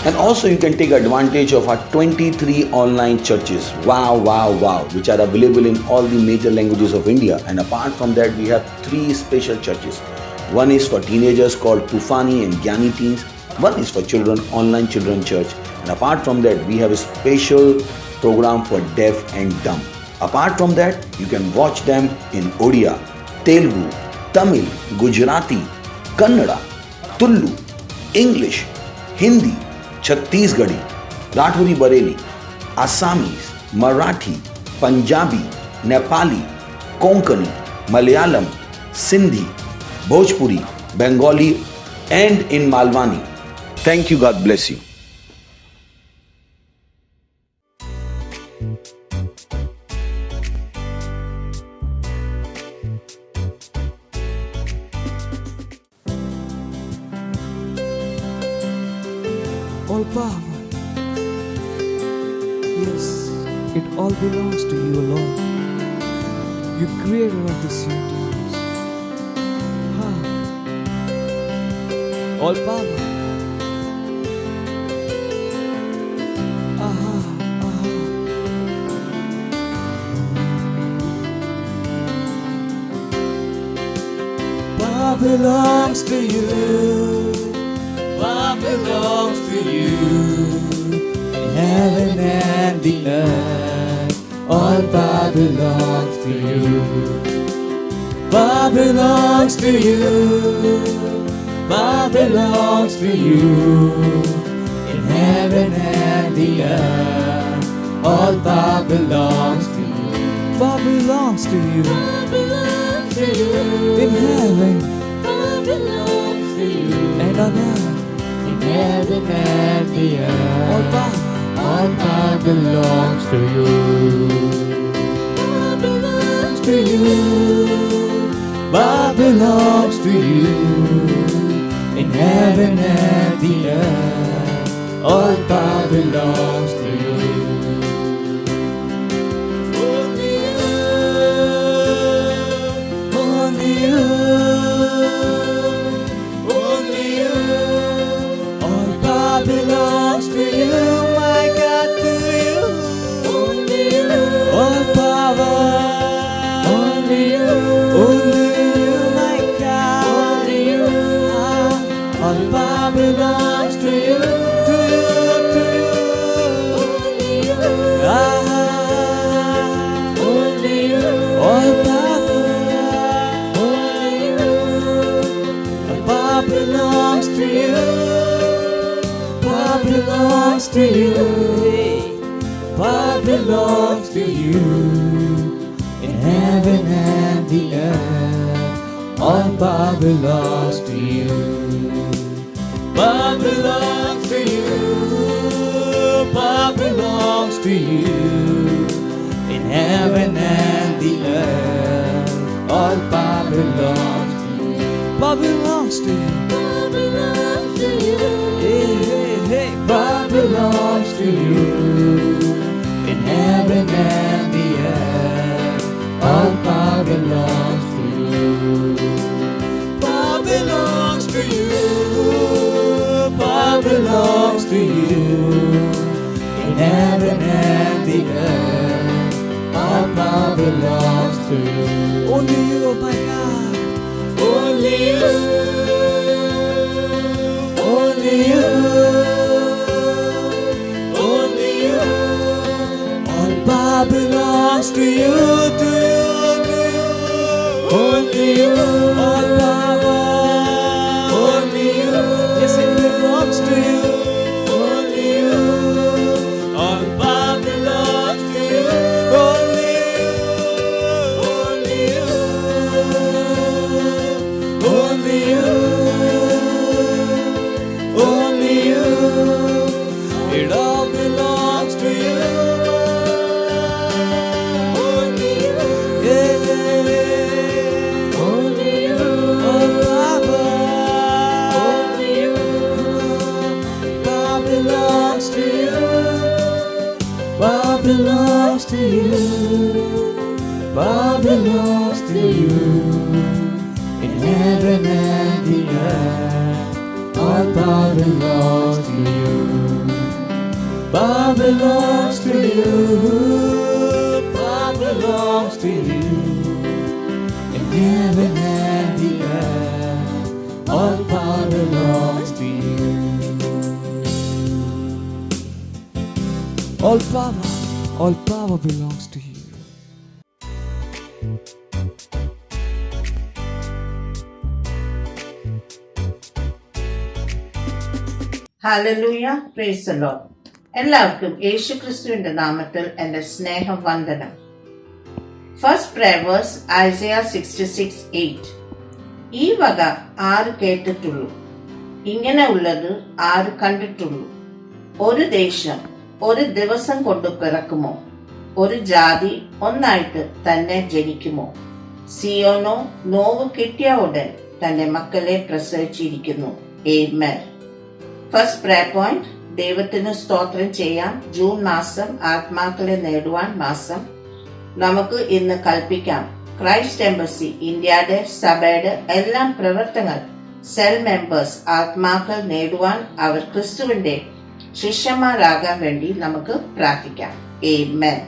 And also you can take advantage of our 23 online churches. Wow, wow, wow, which are available in all the major languages of India. And apart from that, we have three special churches. One is for teenagers called Tufani and Gyani Teens. One is for children, Online Children Church. And apart from that, we have a special program for deaf and dumb. Apart from that, you can watch them in Odia, Telugu, Tamil, Gujarati, Kannada, Tulu, English, Hindi, Chhattisgarhi, Rathori Bareli, Assamese, Marathi, Punjabi, Nepali, Konkani, Malayalam, Sindhi, Bhojpuri, Bengali, and in Malwani. Thank you. God bless you. All power, yes, it all belongs to you alone. You creator of this universe. All power. Power belongs to you. Power belongs to you. In heaven and the earth, all power belongs to you. Power belongs to you. Power belongs to you. In heaven and the earth, all power belongs to you. Power belongs to you. Power belongs to you. In heaven, power belongs to you. And on earth, in heaven and the earth, all power belongs to you. Power belongs to you. Power belongs to you. In heaven and the earth, all power belongs to you. Only you, only you, only you. All power belongs to you, my God, to you. Only you. All power, only you. Only you, my God. Only you. All power belongs to you, to you, to you. Only you. Only you. All power, only you. All power belongs to you. Power belongs to you. Power belongs to you. In heaven and the earth, all power belongs to you. Power belongs to you. Power belongs to you. In heaven and the earth, all power belongs to you. Power belongs to you. Power belongs to you. Hey, hey, hey. Power belongs to you. In heaven and the earth, all power belongs to you. Power belongs to you. Power belongs to you. In heaven and the earth, all power belongs to you. Only you, my God. Only you. Only you. Only you. All power belongs to you, to you, to you. Only you. All power. Only you. Yes, it belongs to you. Only you. All power belongs to you. Only you. Only you. Only you. Only you. It all belongs to you. Only you. Yeah. Only you. All power. Only you. Power belongs to you. Power belongs to you. Power belongs to you. In heaven and the earth, all power belongs to you. belongs to you. Power belongs to you. In heaven and the earth, all power belongs to you. All power belongs to you. Hallelujah, praise the lord. എല്ലാവർക്കും യേശുക്രിസ്തുവിന്റെ നാമത്തിൽ എന്റെ സ്നേഹവന്ദനം. First prayer verse Isaiah 66:8. ഈ വക ആര് കേട്ടിട്ടുള്ളൂ, ഇങ്ങനെ ഉള്ളത് ആര് കണ്ടിട്ടുള്ളൂ? ഒരു ദേശം ഒരു ദിവസം കൊണ്ട് പിറക്കുമോ? ഒരു ജാതി ഒന്നായിട്ട് തന്നെ ജനിക്കുമോ? സിയോനോ നോവ് കിട്ടിയ ഉടൻ തന്റെ മക്കളെ പ്രസവിച്ചിരിക്കുന്നു. ആമേൻ. ഫസ്റ്റ് പ്രയർ പോയിന്റ്, ദൈവത്തിന് സ്തോത്രം ചെയ്യാം. ജൂൺ മാസം ആത്മാക്കളെ നേടുവാൻ മാസം. നമുക്ക് ഇന്ന് കൽപ്പിക്കാം, ക്രൈസ്റ്റ് എംബസി ഇന്ത്യയുടെ സഭയുടെ എല്ലാ പ്രവർത്തനങ്ങൾ സെൽ മെമ്പേഴ്സ് ആത്മാക്കൾ നേടുവാൻ അവർ ക്രിസ്തുവിന്റെ ശിഷ്യന്മാരാകാൻ വേണ്ടി നമുക്ക് പ്രാർത്ഥിക്കാം. ആമേൻ.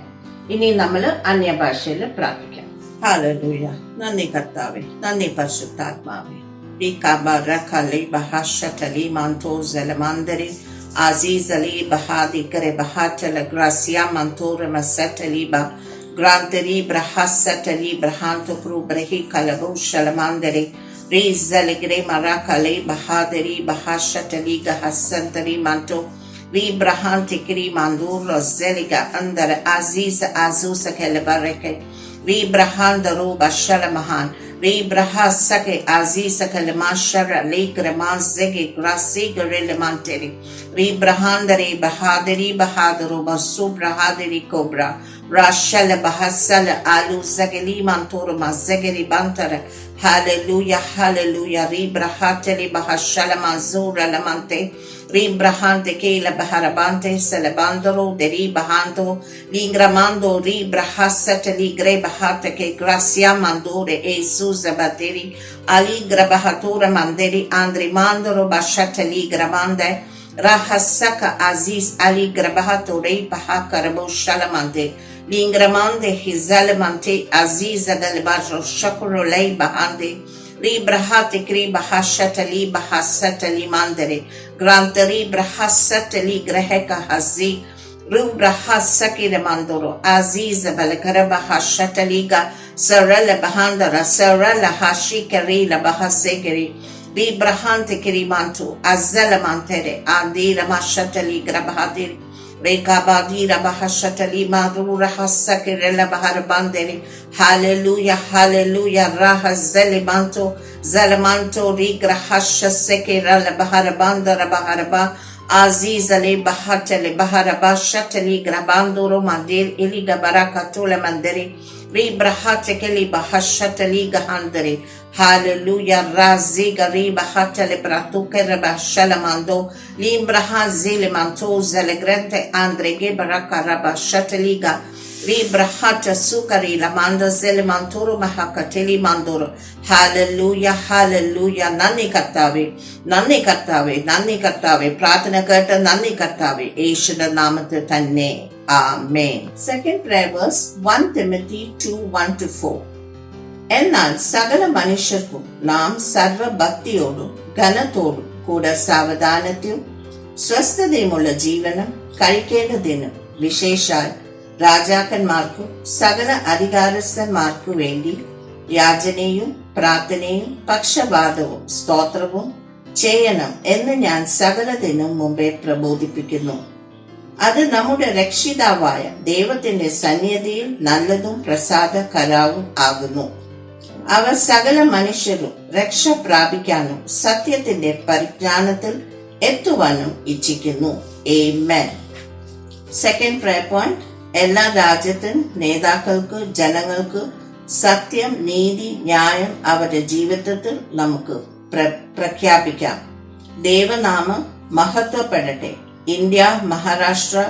ഇനി നമ്മൾ അന്യഭാഷയിൽ പ്രാർത്ഥിക്കാം. ഹല്ലേലൂയ. നന്ദി കർത്താവേ, നന്ദി പരിശുദ്ധാത്മാവേ. Rikabarakhali bahashatali manto zalamandari aziz ali bahadi kare bahatala gracia mantore masatali ba granteri brahasatali brahanto kru brehi kalabu shalamandari rizali gre marakali bahadari bahashatali gahasantari manto vi brahanti kri mandur zeliga andar aziz azusa kalabareke vi brahandaru bashalamahan vi brahasake azisake lemashara lekrama zege grasi gorele manteri vi brahandare bahadari bahadaro basu brahadari cobra rashal bahasal alu zageli mantoro mazegeri bantara. Hallelujah, hallelujah. Ri brahateli bahashala mazura lamante ri brahante ke la baharabante salabandoro deri bahando lingramando ri brahasateli gre bahate ke gracia mandore Jesus abateri ali grabahatura manderi andri mandoro bashateli gramande rahasaka aziz ali grabahato rei bahakarabo shalamande lingramande hizalamante aziz agalbajo shakuro lei bahande ri brahate kri bahashatali bahasatali mandere grantari brahasatali greheka hazi ru brahasaki remandoro aziz balakara bahashataliga sarala bahandara sarala hashikari la bahasekeri ri brahante kri mantu azala mantere andira mashatali grabahadiri Rekabadira bahashatali madura hasakirela baharabandere. Hallelujah, hallelujah. Raha zelimanto zalamanto rigra hasha sekirela baharabandara baharaba azizale bahatele baharaba shatali grabandoro mandir iliga barakatula mandere ri brahate keli bahashatali gahandere. Hallelujah. Raziga ri bahatele bratuke rabashalamando limbraha zilimanto zelegrente andrege baraka rabashateliga ri brahata sukari lamanda zelimantoro mahakateli mandoro. Hallelujah, hallelujah. Nani kartave, nani kartave, nani kartave. Prathana karta nani kartave. Yeshuda namathe tanne. Amen. Second prayer verse 1 Timothy 2:1-4. എന്നാൽ സകല മനുഷ്യർക്കും നാം സർവഭക്തിയോടും ഘനത്തോടും കൂടെ സാവധാനത്തെയും സ്വസ്ഥതയുമുള്ള ജീവനം കഴിക്കേണ്ടതിന് വിശേഷാൽ രാജാക്കന്മാർക്കും സകല അധികാരസ്ഥന്മാർക്കു വേണ്ടി യാചനയും പ്രാർത്ഥനയും പക്ഷപാതവും സ്തോത്രവും ചെയ്യണം എന്ന് ഞാൻ സകലതിനും മുമ്പേ പ്രബോധിപ്പിക്കുന്നു. അത് നമ്മുടെ രക്ഷിതാവായ ദൈവത്തിന്റെ സന്നിധിയിൽ നല്ലതും പ്രസാദകരവും ആകുന്നു. അവർ സകല മനുഷ്യരും രക്ഷ പ്രാപിക്കാനും സത്യത്തിന്റെ പരിജ്ഞാനത്തിൽ എത്തുവാനും ഇച്ഛിക്കുന്നു. ആമേൻ. സെക്കൻഡ് പ്രയർ പോയിന്റ്, എല്ലാ രാജ്യത്തിനും നേതാക്കൾക്ക് ജനങ്ങൾക്ക് സത്യം നീതി ന്യായം അവരുടെ ജീവിതത്തിൽ നമുക്ക് പ്രഖ്യാപിക്കാം. ദൈവനാമം മഹത്വപ്പെടട്ടെ. ഇന്ത്യ മഹാരാഷ്ട്ര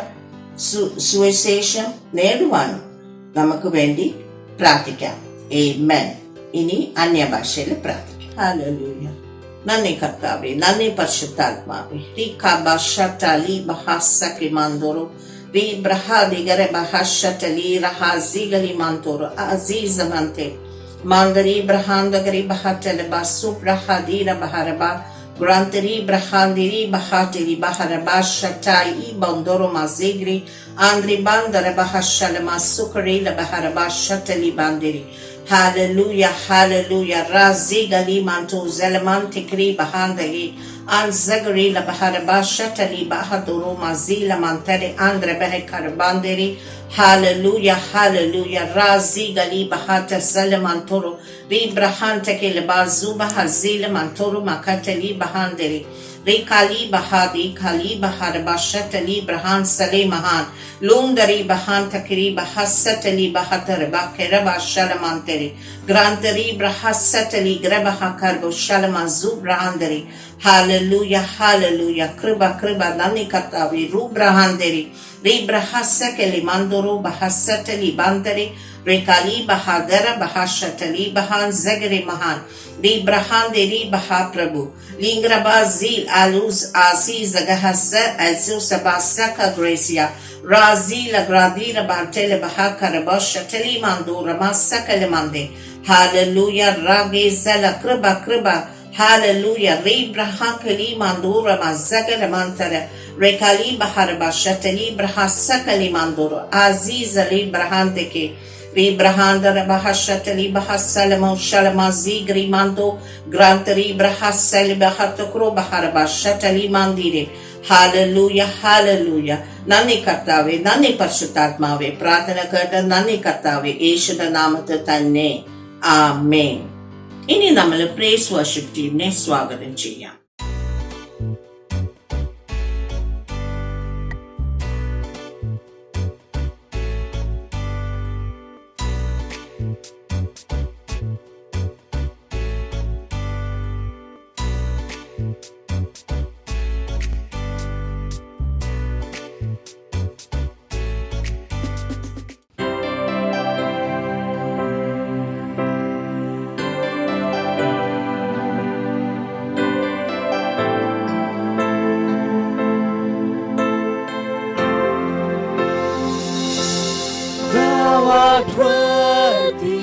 സുവിശേഷം നേടുവാനും നമുക്ക് വേണ്ടി പ്രാർത്ഥിക്കാം. ആമേൻ. ഇനി അന്യഭാഷയിൽ പ്രാർത്ഥിക്കാം. ഹല്ലേലൂയ. നന്ദി കർത്താവേ, നന്ദി പരിശുദ്ധാത്മാവേ. Vi brahadi gare bahashatali rahazigali mantoro azizamante. Mandari brahanda gari bahatele basu brahadira baharaba. Granteri brahandiri bahatiri baharaba shatai bandoro mazigri. Andri bandara bahashale masukari la baharaba shatali bandiri. Hallelujah, hallelujah. Razigali manto zelamante kri bahandagi. An zagari la baharaba shatali bahadoro mazila mantare andre behe karabandiri. Hallelujah, hallelujah. Razigali bahata salamantoro. Vibrahante ke le bazuba hazila mantoro makatali bahandiri. Rekali bahadi kali baharaba shatali brahan sale mahan. Lundari bahan takiri bahasatali bahatar bakera shalamanteri. Grantari brahasatali grabaha karbo shalamazu brahanderi. Hallelujah, hallelujah. Kriba kriba nani katavi rubrahanderi. Rebrahasa keli mandoro bahasatali banderi. Rekali bahadara bahashatali bahan zagari mahan. Rebrahanderi baha prabhu. Lingraba zil aluz aziz agahasa azusabasaka gracia. Razi la gradira bantele bahakara bashateli mando ramasaka lemande. Hallelujah. Rageza la kriba kriba. Hallelujah. Rebrahakali mando ramazaka lemantara. Rekali baharaba shateli brahasaka lemandoro. Aziz ali brahanteke. Vibrahanda bahashatali bahasalamo shalamazi grimando grantari brahasali bahatokro baharaba shatali mandire. Hallelujah, hallelujah. Nani kartave, nani parshutatmave, pratana karta nani kartave, Yeshuda namata tanne. Amen. ഇനി നമ്മൾ praise worship ടീമിനെ സ്വാഗതം ചെയ്യാം. Thou art worthy,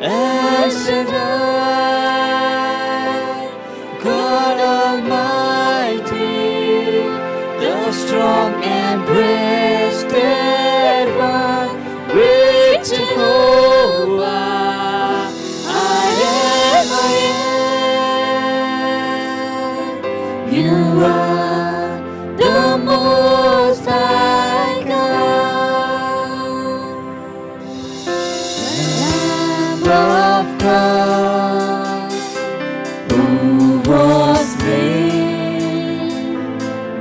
El Shaddai, God Almighty, the strong and breasted one, great Jehovah, I am. You are the Most High God, Lamb of God, who was slain,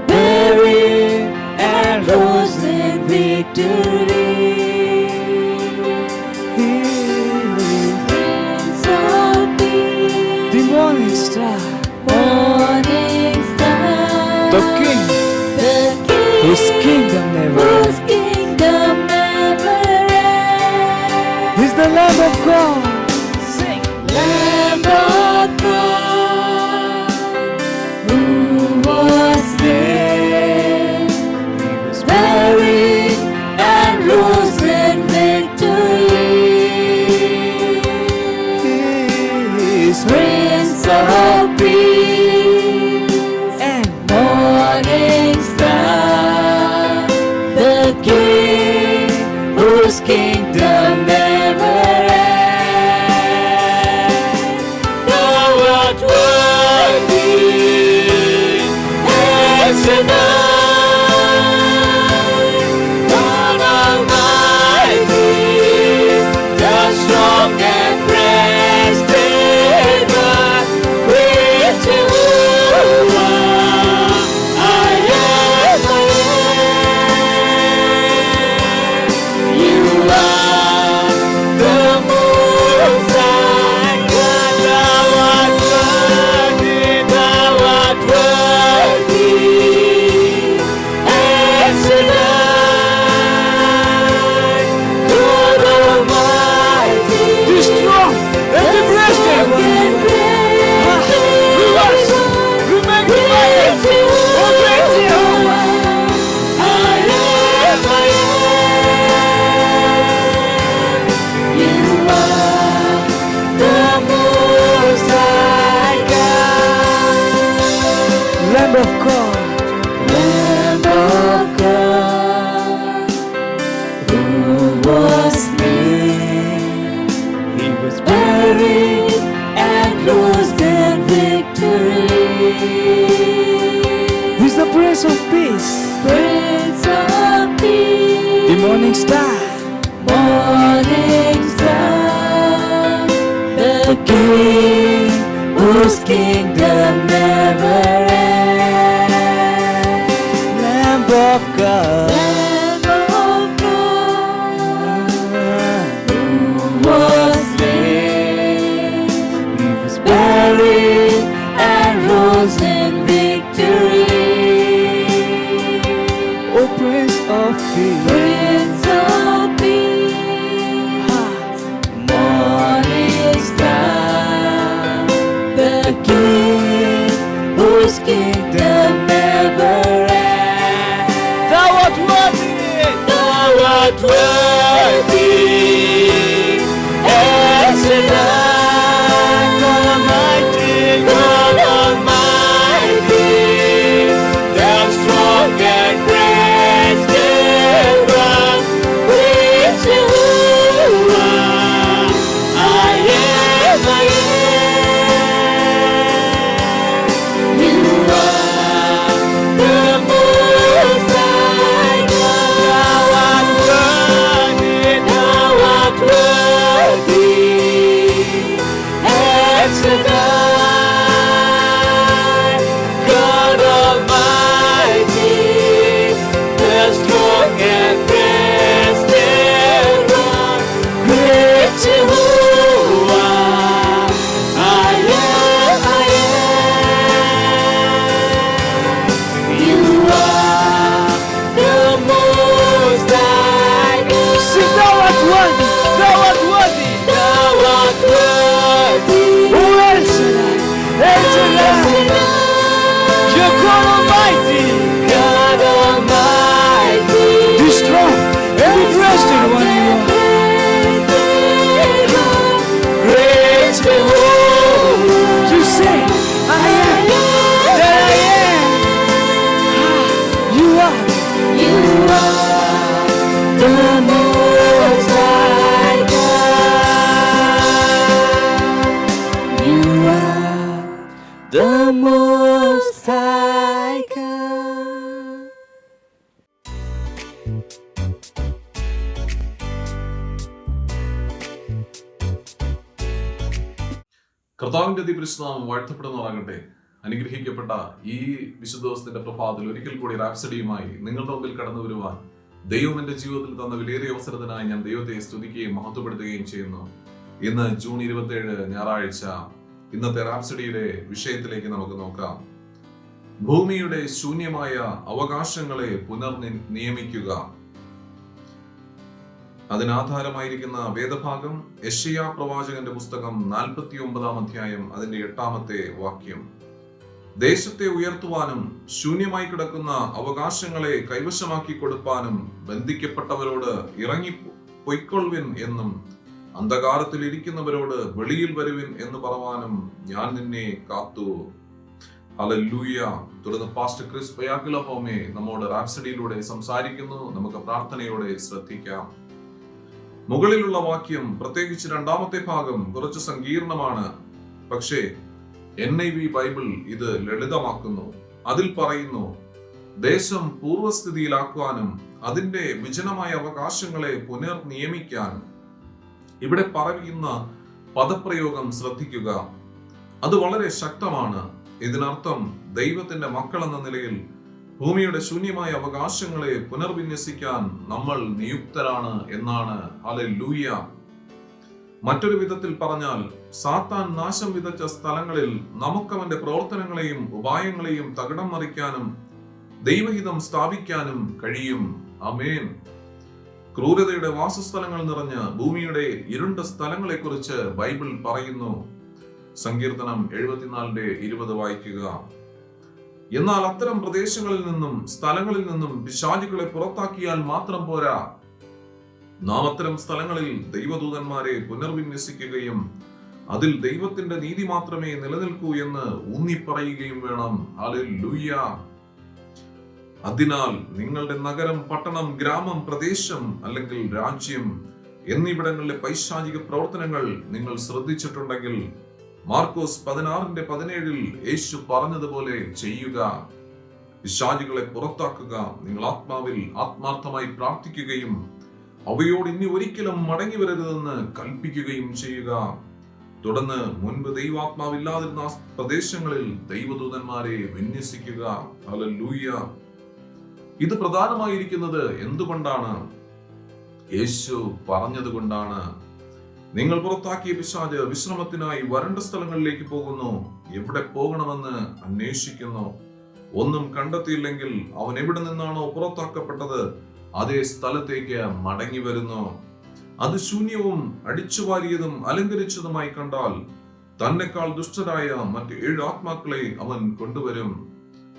buried, and rose in victory. Prince of Peace, the morning star, the King, whose kingdom never ends. He's the Lamb of God. Sing. Lamb of God, who was slain, he was buried, and rose in victory. He's Prince of Peace and morning star, the King whose kingdom never ends. Thou art worthy, El Shaddai, God Almighty, the strong and breasted one, great Jehovah, I am. You are the Most High God. Thou art worthy, thou art worthy, Lamb of God, who was slain. He was buried and rose in victory. He's the Prince of Peace, Prince of Peace, the morning star, morning star, the King whose kingdom never ends. Lamb of God, Lamb of God, who was slain. He was buried and rose in victory. Oh, Prince of Peace, Prince of Peace, morning star, the King whose kingdom never ends. Thou art worthy, thou art worthy, excellent, God Almighty, God Almighty, thou strong and great deliverer, with Jehovah, I am, I am. You are the Most High God. Thou art worthy, thou art worthy, excellent, God Almighty, the strong and great deliverer, great Jehovah, I am, I am. You are the Most High God. Sing, thou art worthy, thou art worthy, thou art worthy. Who else? Excellent, you're God Almighty, God Almighty, the strong and the breasted one you are. Great Jehovah, you say, I am that I am. You are the Most High God. You are the Most High God. കർത്താവിന്റെ ദിവസനാമം വാഴ്ത്തപ്പെടുന്നതാകട്ടെ. അനുഗ്രഹിക്കപ്പെട്ട ഈ വിശുദ്ധ ദിവസത്തിന്റെ പ്രഭാതത്തിൽ ഒരിക്കൽ കൂടി റാപ്സഡിയുമായി നിങ്ങളുടെ മുമ്പിൽ കടന്നു വരുവാൻ ദൈവം എന്റെ ജീവിതത്തിൽ തന്ന വിലയേറിയ അവസരത്തിനായി ഞാൻ ദൈവത്തെ സ്തുതിക്കുകയും മഹത്വപ്പെടുത്തുകയും ചെയ്യുന്നു. ഇന്ന് ജൂൺ 27 ഞായറാഴ്ച. ഇന്നത്തെ റാപ്സഡിയുടെ വിഷയത്തിലേക്ക് നമുക്ക് നോക്കാം. ഭൂമിയുടെ ശൂന്യമായ അവകാശങ്ങളെ പുനർനിയമിക്കുക. അതിനാധാരമായിരിക്കുന്ന വേദഭാഗം യെശയ്യാ പ്രവാചകന്റെ പുസ്തകം 49 അധ്യായം അതിന്റെ 8 വാക്യം. ദേശത്തെ ഉയർത്തുവാനും ശൂന്യമായി കിടക്കുന്ന അവകാശങ്ങളെ കൈവശമാക്കി കൊടുപ്പാനും ബന്ധിക്കപ്പെട്ടവരോട് ഇറങ്ങി പൊയ്ക്കൊള്ളുവിൻ എന്നും അന്ധകാരത്തിൽ ഇരിക്കുന്നവരോട് വെളിയിൽ വരുവിൻ എന്ന് പറവാനും ഞാൻ നിന്നെ കാത്തു. ഹല്ലേലൂയ. തുടർന്ന് പാസ്റ്റർ ക്രിസ് പയാക്കിലഹോമെ നമ്മോട് റാപ്സഡിയിലൂടെ സംസാരിക്കുന്നു. നമുക്ക് പ്രാർത്ഥനയോടെ ശ്രദ്ധിക്കാം. മുകളിലുള്ള വാക്യം, പ്രത്യേകിച്ച് രണ്ടാമത്തെ ഭാഗം കുറച്ച് സങ്കീർണമാണ്. പക്ഷേ NIV ബൈബിൾ ഇത് ലളിതമാക്കുന്നു. അതിൽ പറയുന്നു, ദേശം പൂർവസ്ഥിതിയിലാക്കുവാനും അതിന്റെ വിജനമായ അവകാശങ്ങളെ പുനർനിയമിക്കാനും. ഇവിടെ പറയുന്ന പദപ്രയോഗം ശ്രദ്ധിക്കുക. അത് വളരെ ശക്തമാണ്. ഇതിനർത്ഥം ദൈവത്തിന്റെ മക്കൾ എന്ന നിലയിൽ ഭൂമിയുടെ ശൂന്യമായ അവകാശങ്ങളെ പുനർവിന്യസിക്കാൻ നമ്മൾ നിയുക്തരാണ് എന്നാണ്. ഹല്ലേലൂയ. മറ്റൊരു വിധത്തിൽ പറഞ്ഞാൽ, സാത്താൻ നാശം വിതച്ച സ്ഥലങ്ങളിൽ നമുക്കവന്റെ പ്രവർത്തനങ്ങളെയും ഉപായങ്ങളെയും തകിടം മറിക്കാനും ദൈവഹിതം സ്ഥാപിക്കാനും കഴിയും. ആമേൻ. ക്രൂരതയുടെ വാസസ്ഥലങ്ങൾ നിറഞ്ഞ ഭൂമിയുടെ ഇരുണ്ട സ്ഥലങ്ങളെ കുറിച്ച് ബൈബിൾ പറയുന്നു. സങ്കീർത്തനം 74:20 വായിക്കുക. എന്നാൽ അത്തരം പ്രദേശങ്ങളിൽ നിന്നും സ്ഥലങ്ങളിൽ നിന്നും പിശാചുകളെ പുറത്താക്കിയാൽ മാത്രം പോരാ. നാം അത്തരം സ്ഥലങ്ങളിൽ ദൈവദൂതന്മാരെ പുനർവിന്യസിക്കുകയും അതിൽ ദൈവത്തിന്റെ നീതി മാത്രമേ നിലനിൽക്കൂ എന്ന് ഊന്നിപ്പറയുകയും വേണം. ഹല്ലേലൂയ. അതിനാൽ നിങ്ങളുടെ നഗരം, പട്ടണം, ഗ്രാമം, പ്രദേശം അല്ലെങ്കിൽ രാജ്യം എന്നിവിടങ്ങളിലെ പൈശാചിക പ്രവർത്തനങ്ങൾ നിങ്ങൾ ശ്രദ്ധിച്ചിട്ടുണ്ടെങ്കിൽ മാർക്കോസ് 16:17 യേശു പറഞ്ഞതുപോലെ ചെയ്യുക. പിശാചുകളെ പുറത്താക്കുക. നിങ്ങൾ ആത്മാവിൽ ആത്മാർത്ഥമായി പ്രാർത്ഥിക്കുകയും അവയോട് ഇനി ഒരിക്കലും മടങ്ങി വരരുതെന്ന് കൽപ്പിക്കുകയും ചെയ്യുക. തുടർന്ന് മുൻപ് ദൈവാത്മാവില്ലാതിരുന്ന പ്രദേശങ്ങളിൽ ദൈവദൂതന്മാരെ വിന്യസിക്കുക. ഹല്ലേലൂയ. ഇത് പ്രധാനമായിരിക്കുന്നത് എന്തുകൊണ്ടാണ്? യേശു പറഞ്ഞതുകൊണ്ടാണ്. നിങ്ങൾ പുറത്താക്കിയ പിശാച് വിശ്രമത്തിനായി വരണ്ട സ്ഥലങ്ങളിലേക്ക് പോകുന്നു. എവിടെ പോകണമെന്ന് അന്വേഷിക്കുന്നു. ഒന്നും കണ്ടെത്തിയില്ലെങ്കിൽ അവൻ എവിടെ നിന്നാണോ പുറത്താക്കപ്പെട്ടത് അതേ സ്ഥലത്തേക്ക് മടങ്ങി വരുന്നു. അത് ശൂന്യവും അടിച്ചുവാരിയതും അലങ്കരിച്ചതുമായി കണ്ടാൽ തന്നെക്കാൾ ദുഷ്ടരായ മറ്റ് 7 ആത്മാക്കളെ അവൻ കൊണ്ടുവരും.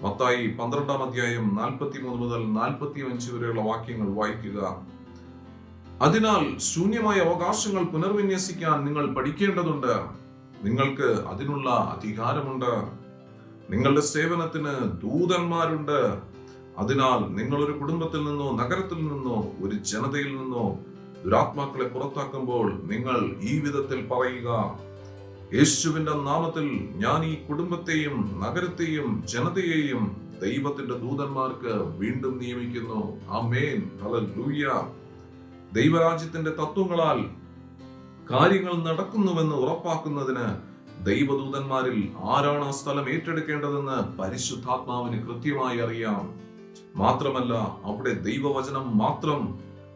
മത്തായി 12:43 മുതൽ 45 വരെയുള്ള വാക്യങ്ങൾ വായിക്കുക. അതിനാൽ ശൂന്യമായ അവകാശങ്ങൾ പുനർവിന്യസിക്കാൻ നിങ്ങൾ പഠിക്കേണ്ടതുണ്ട്. നിങ്ങൾക്ക് അതിനുള്ള അധികാരമുണ്ട്. നിങ്ങളുടെ സേവനത്തിന് ദൂതന്മാരുണ്ട്. അതിനാൽ നിങ്ങൾ ഒരു കുടുംബത്തിൽ നിന്നോ നഗരത്തിൽ നിന്നോ ഒരു ജനതയിൽ നിന്നോ ദുരാത്മാക്കളെ പുറത്താക്കുമ്പോൾ നിങ്ങൾ ഈ വിധത്തിൽ പറയുക: യേശുവിന്റെ നാമത്തിൽ ഞാൻ ഈ കുടുംബത്തെയും നഗരത്തെയും ജനതയെയും ദൈവത്തിന്റെ ദൂതന്മാർക്ക് വീണ്ടും നിയമിക്കുന്നു. ആമേൻ. ഹല്ലേലൂയ. ദൈവരാജ്യത്തിന്റെ തത്വങ്ങളാൽ കാര്യങ്ങൾ നടക്കുന്നുവെന്ന് ഉറപ്പാക്കുന്നതിന് ദൈവദൂതന്മാരിൽ ആരാണ് ആ സ്ഥലം ഏറ്റെടുക്കേണ്ടതെന്ന് പരിശുദ്ധാത്മാവിന് കൃത്യമായി അറിയാം. മാത്രമല്ല, അവിടെ ദൈവവചനം മാത്രം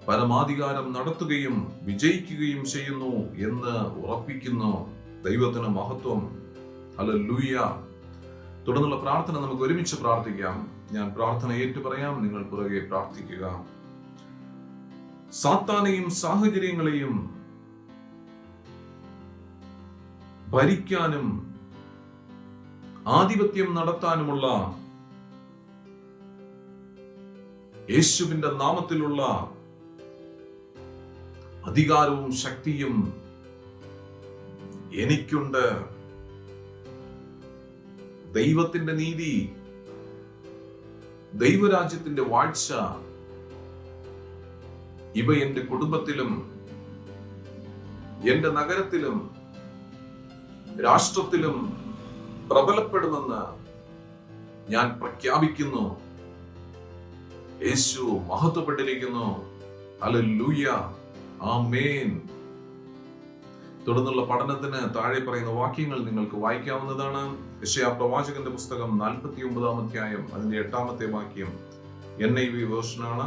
പരമാധികാരം നടത്തുകയും വിജയിക്കുകയും ചെയ്യുന്നു എന്ന് ഉറപ്പിക്കുന്നു. ദൈവത്തിന് മഹത്വം. ഹല്ലേലൂയ. തുടർന്നുള്ള പ്രാർത്ഥന നമുക്ക് ഒരുമിച്ച് പ്രാർത്ഥിക്കാം. ഞാൻ പ്രാർത്ഥന ഏറ്റു പറയാം, നിങ്ങൾ പുറകെ പ്രാർത്ഥിക്കുക. സാത്താനെയും സാഹചര്യങ്ങളെയും ഭരിക്കാനും ആധിപത്യം നടത്താനുമുള്ള യേശുവിന്റെ നാമത്തിലുള്ള അധികാരവും ശക്തിയും എനിക്കുണ്ട്. ദൈവത്തിന്റെ നീതി, ദൈവരാജ്യത്തിന്റെ വാഴ്ച ഇവ എന്റെ കുടുംബത്തിലും എന്റെ നഗരത്തിലും രാഷ്ട്രത്തിലും പ്രബലപ്പെടുമെന്ന് ഞാൻ പ്രഖ്യാപിക്കുന്നു. യേശു മഹത്വപ്പെട്ടിരിക്കുന്നു. ഹല്ലേലൂയ. ആമേൻ. തുടർന്നുള്ള പഠനത്തിന് താഴെ പറയുന്ന വാക്യങ്ങൾ നിങ്ങൾക്ക് വായിക്കാവുന്നതാണ്. യെശയ്യാ പ്രവാചകന്റെ പുസ്തകം 49-ാം അധ്യായം അതിന്റെ 8-ാമത്തെ വാക്യം NIV വേർഷനാണ്.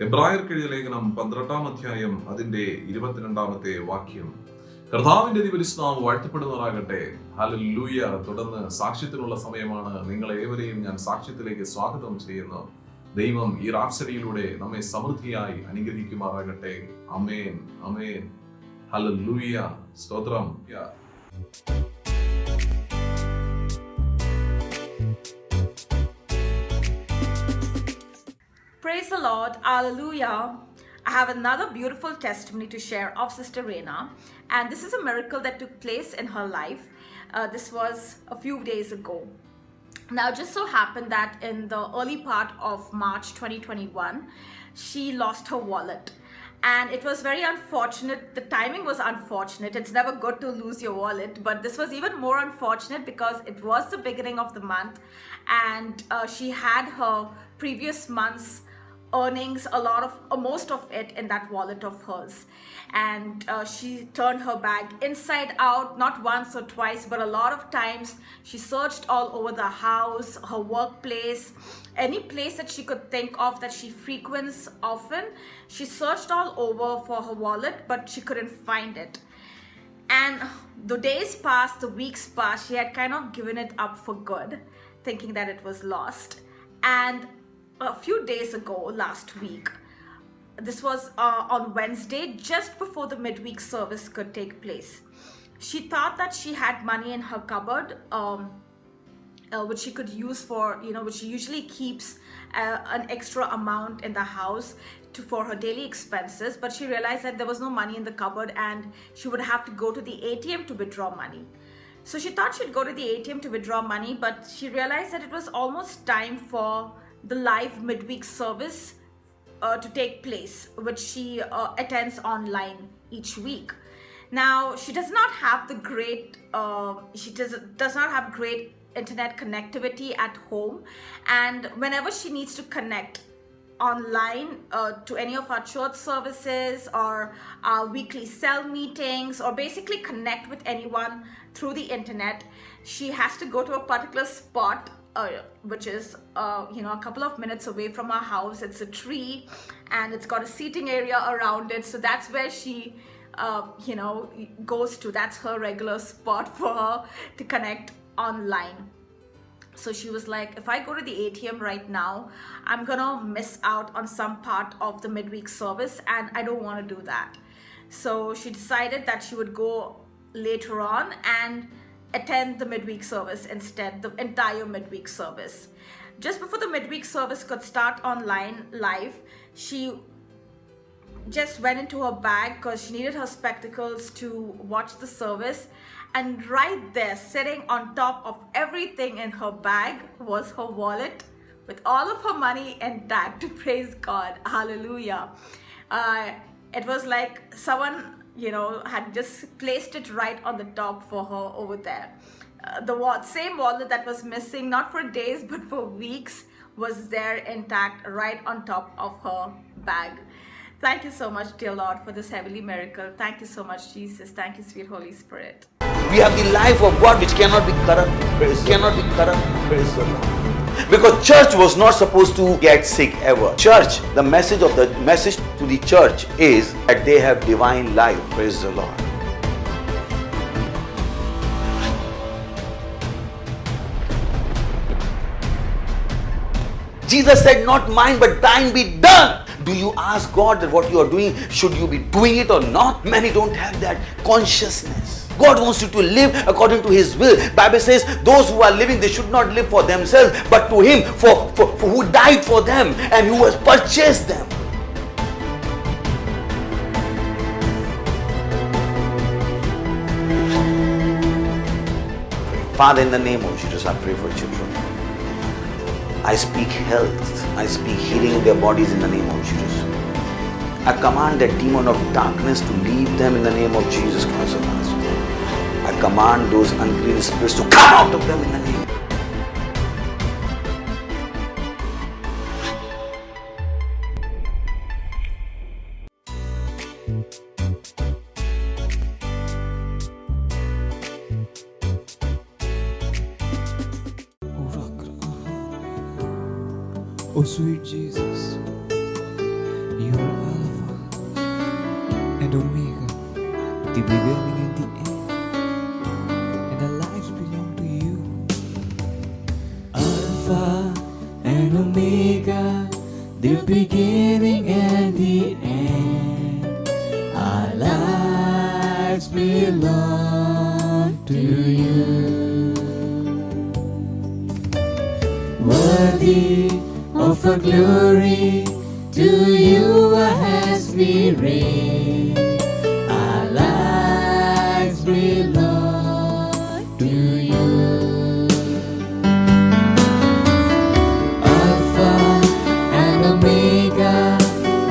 എബ്രായർക്ക് എഴുതിയ ലേഖനം 12-ാം അധ്യായം അതിന്റെ 22-ാമത്തെ വാക്യം. കർത്താവിന്റെ ദിവസനാമം വാഴ്ത്തപ്പെടുന്നവരാകട്ടെ. ഹല്ലേലൂയ. തുടർന്ന് സാക്ഷ്യത്തിനുള്ള സമയമാണ്. നിങ്ങളെ ഏവരെയും ഞാൻ സാക്ഷ്യത്തിലേക്ക് സ്വാഗതം ചെയ്യുന്നു. ദൈവം ഈ റാപ്സഡിയിലൂടെ നമ്മെ സമൃദ്ധിയായി അനുഗ്രഹിക്കുമാറാകട്ടെ. ആമേൻ. ആമേൻ. ഹല്ലേലൂയ. സ്തോത്രം. Praise the Lord. Hallelujah. I have another beautiful testimony to share of Sister Reina, and this is a miracle that took place in her life. This was a few days ago. Now, it just so happened that in the early part of March 2021, she lost her wallet. And it was very unfortunate. The timing was unfortunate. It's never good to lose your wallet, but this was even more unfortunate because it was the beginning of the month, and she had her previous month's earnings, most of it in that wallet of hers. And she turned her bag inside out, not once or twice, but a lot of times. She searched all over the house, her workplace, any place that she could think of that she frequents often. She searched all over for her wallet, but she couldn't find it. And the days passed, the weeks passed. She had kind of given it up for good, thinking that it was lost. And a few days ago, last week, this was on Wednesday, just before the midweek service could take place, she thought that she had money in her cupboard, which she could use for, which she usually keeps an extra amount in the house for her daily expenses. But she realized that there was no money in the cupboard and she would have to go to the ATM to withdraw money. So she thought she'd go to the ATM to withdraw money, but she realized that it was almost time for the live midweek service to take place, which she attends online each week. Now, she does not have the great, does not have great internet connectivity at home, and whenever she needs to connect online to any of our church services or our weekly cell meetings, or basically connect with anyone through the internet, she has to go to a particular spot which is a couple of minutes away from our house. It's a tree and it's got a seating area around it, so that's where she goes to. That's her regular spot for her to connect online. So she was like, if I go to the ATM right now, I'm gonna miss out on some part of the midweek service, and I don't want to do that. So she decided that she would go later on and attend the midweek service instead, the entire midweek service. Just before the midweek service could start online live, she just went into her bag because she needed her spectacles to watch the service, and right there, sitting on top of everything in her bag, was her wallet with all of her money intact. Praise God. Hallelujah. It was like someone had just placed it right on the top for her over there. The same wallet that was missing, not for days but for weeks, was there intact right on top of her bag. Thank you so much, dear Lord, for this heavenly miracle. Thank you so much, Jesus. Thank you, sweet Holy Spirit. We have the life of God which cannot be corrupt. Praise the Lord. Because church was not supposed to get sick ever. Church, the message to the church is that they have divine life. Praise the Lord. Jesus said, not mine but thine be done. Do you ask God that what you are doing, should you be doing it or not? Many don't have that consciousness. God wants you to live according to His will. Bible says those who are living, they should not live for themselves, but to Him for who died for them and who has purchased them. Father, in the name of Jesus, I pray for children. I speak health. I speak healing in their bodies in the name of Jesus. I command that demon of darkness to leave them in the name of Jesus Christ of Nazareth. I command those unclean spirits to come out of them in the name. Oh sweet Jesus, you are Alpha and Omega, the beginning and the end, and our lives belong to you. Alpha and Omega, the beginning and the end, our lives belong to you. Worthy of our glory, to you as we reign, our lives belong to you. Alpha and Omega,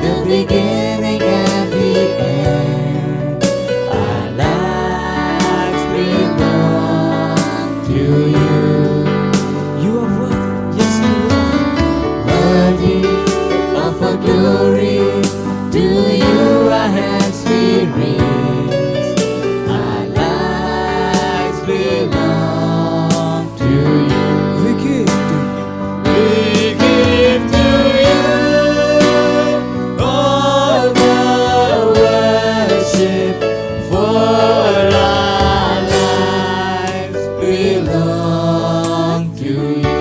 the beginning and the end, our lives belong to you. You are worthy, yes you are. Worthy of our glory, to you our hands we raise, our lives belong to you. We give to you all the worship, for our lives belong to you.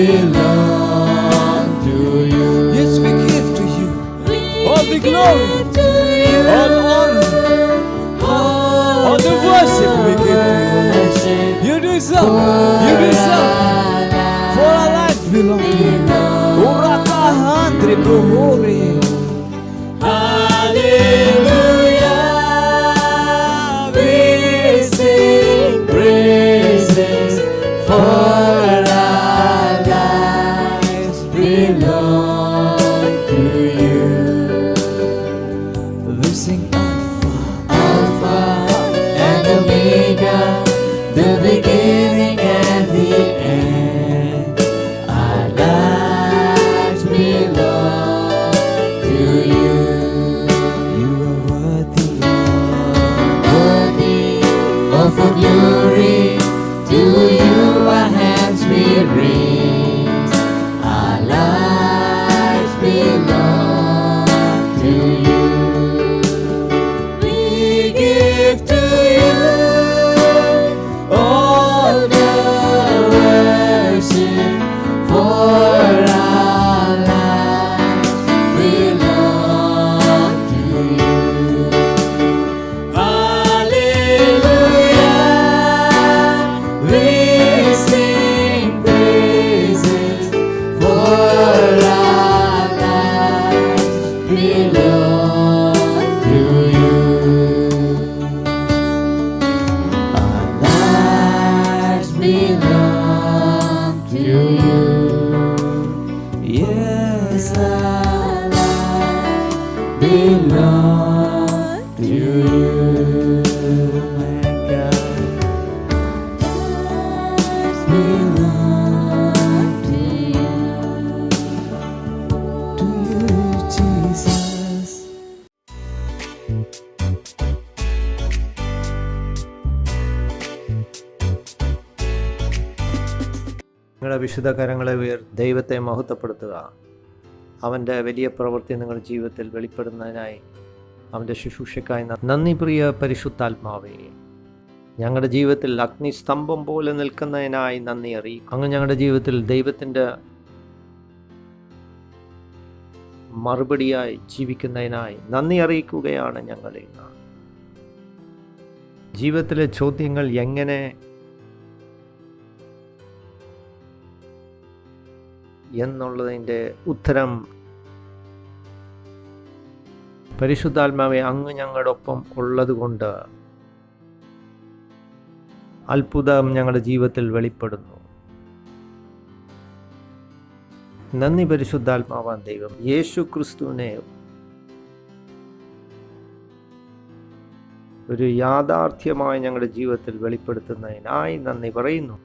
Belong to you. Yes, we give to you all the glory, all the honor, all the worship we give to you. You deserve, for our lives belong to you. glory, glory. Hallelujah. We sing praises for our lives belong to you. We sing Alpha and Omega, the beginning and the end. Our lives belong to you. You are worthy of the glory. To you our hands we raise. Our lives belong to you. We give to you all the worship, for our lives belong to you. Hallelujah. We sing praises, for our lives belong to you. Our lives belong to you. Yes, our lives belong to you, my God. Lives belong to you, Jesus. നിങ്ങളുടെ വിശുദ്ധ കരങ്ങളെ ദൈവത്തെ മഹത്വപ്പെടുത്തുക. അവൻ്റെ വലിയ പ്രവൃത്തി നിങ്ങളുടെ ജീവിതത്തിൽ വെളിപ്പെടുന്നതിനായി അവൻ്റെ ശുശ്രൂഷയ്ക്കായി നന്ദി. പ്രിയ പരിശുദ്ധാത്മാവേ, ഞങ്ങളുടെ ജീവിതത്തിൽ അഗ്നിസ്തംഭം പോലെ നിൽക്കുന്നതിനായി നന്ദി അറിയിക്കും. അങ്ങ് ഞങ്ങളുടെ ജീവിതത്തിൽ ദൈവത്തിൻ്റെ മറുപടിയായി ജീവിക്കുന്നതിനായി നന്ദി അറിയിക്കുകയാണ് ഞങ്ങൾ ഇന്ന്. ജീവിതത്തിലെ ചോദ്യങ്ങൾ എങ്ങനെ എന്നുള്ളതിൻ്റെ ഉത്തരം പരിശുദ്ധാത്മാവെ അങ്ങ് ഞങ്ങളുടെ ഒപ്പം ഉള്ളതുകൊണ്ട് അത്ഭുതം ഞങ്ങളുടെ ജീവിതത്തിൽ വെളിപ്പെടുന്നു. നന്ദി പരിശുദ്ധാത്മാവാൻ ദൈവം. യേശു ക്രിസ്തുവിനെ ഒരു യാഥാർത്ഥ്യമായി ഞങ്ങളുടെ ജീവിതത്തിൽ വെളിപ്പെടുത്തുന്നതിനായി നന്ദി പറയുന്നു.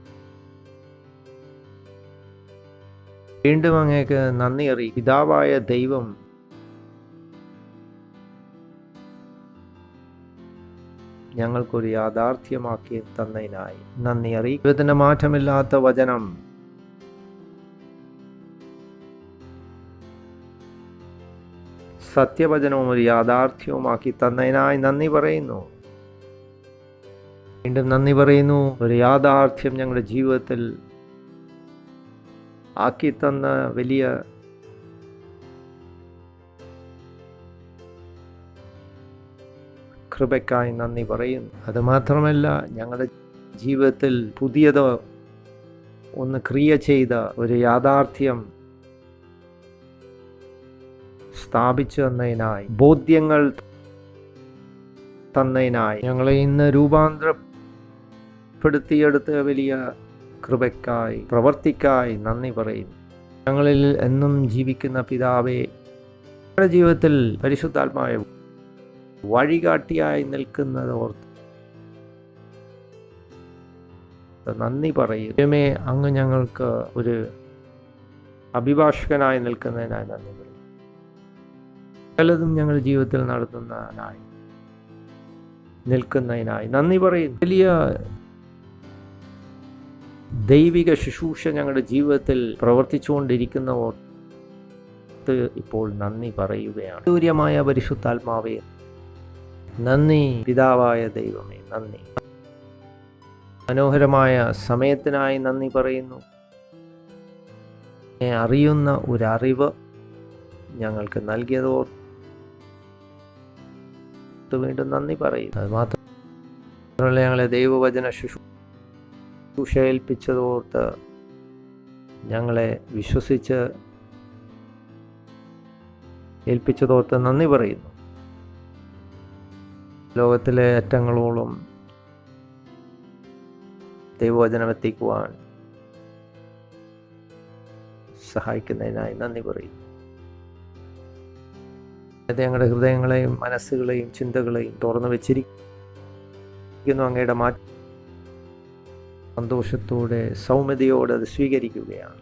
വീണ്ടും അങ്ങേക്ക് നന്ദി അറിയിക്കും. പിതാവായ ദൈവം ഞങ്ങൾക്കൊരു യാഥാർത്ഥ്യമാക്കി തന്നതിനായി നന്ദി അറിയിക്കും. ദൈവത്തിൻ്റെ മാറ്റമില്ലാത്ത വചനം സത്യവചനവും ഒരു യാഥാർത്ഥ്യവുമാക്കി തന്നതിനായി നന്ദി പറയുന്നു. വീണ്ടും നന്ദി പറയുന്നു. ഒരു യാഥാർത്ഥ്യം ഞങ്ങളുടെ ജീവിതത്തിൽ ആക്കി തന്ന വലിയ കൃപയ്ക്കായി നന്ദി പറയുന്നു. അതുമാത്രമല്ല, ഞങ്ങളുടെ ജീവിതത്തിൽ പുതിയത് ഒന്ന് ക്രിയ ചെയ്ത ഒരു യാഥാർത്ഥ്യം സ്ഥാപിച്ചു തന്നതിനായി, ബോധ്യങ്ങൾ തന്നതിനായി, ഞങ്ങളെ ഇന്ന് രൂപാന്തരപ്പെടുത്തിയെടുത്ത വലിയ കൃപയ്ക്കായി, പ്രവർത്തിക്കായി നന്ദി പറയുന്നു. ഞങ്ങളിൽ എന്നും ജീവിക്കുന്ന പിതാവേ, ഞങ്ങളുടെ ജീവിതത്തിൽ പരിശുദ്ധാത്മാവേ വഴികാട്ടിയായി നിൽക്കുന്നതോർത്ത് നന്ദി പറയുമേ. അങ്ങ് ഞങ്ങൾക്ക് ഒരു അഭിഭാഷകനായി നിൽക്കുന്നതിനായി നന്ദി പറയും. പലതും ഞങ്ങളുടെ ജീവിതത്തിൽ നടത്തുന്നതിനായി നിൽക്കുന്നതിനായി നന്ദി പറയുന്നു. വലിയ ദൈവിക ശുശ്രൂഷ ഞങ്ങളുടെ ജീവിതത്തിൽ പ്രവർത്തിച്ചുകൊണ്ടിരിക്കുന്നവർക്ക് ഇപ്പോൾ നന്ദി പറയുകയാണ്. സൂര്യമായ പരിശുദ്ധാത്മാവേ നന്ദി. പിതാവായ ദൈവമേ നന്ദി. മനോഹരമായ സമയത്തിനായി നന്ദി പറയുന്നു. അറിയുന്ന ഒരറിവ് ഞങ്ങൾക്ക് നൽകിയതോർത്ത് വീണ്ടും നന്ദി പറയുന്നു. അത് മാത്രമല്ല, ഞങ്ങളെ ദൈവവചന ശുശ്രൂഷ ഏൽപ്പിച്ചതോർത്ത്, ഞങ്ങളെ വിശ്വസിച്ച് ഏൽപ്പിച്ചതോർത്ത് നന്ദി പറയുന്നു. ലോകത്തിലെ അറ്റങ്ങളോളം ദൈവവചനം എത്തിക്കുവാൻ സഹായിക്കുന്നതിനായി നന്ദി പറയുന്നു. ഞങ്ങളുടെ ഹൃദയങ്ങളെയും മനസ്സുകളെയും ചിന്തകളെയും തുറന്നു വെച്ചിരിക്കുന്നു. അങ്ങയുടെ സന്തോഷത്തോടെ സൗമ്യതയോടെ അത് സ്വീകരിക്കുകയാണ്.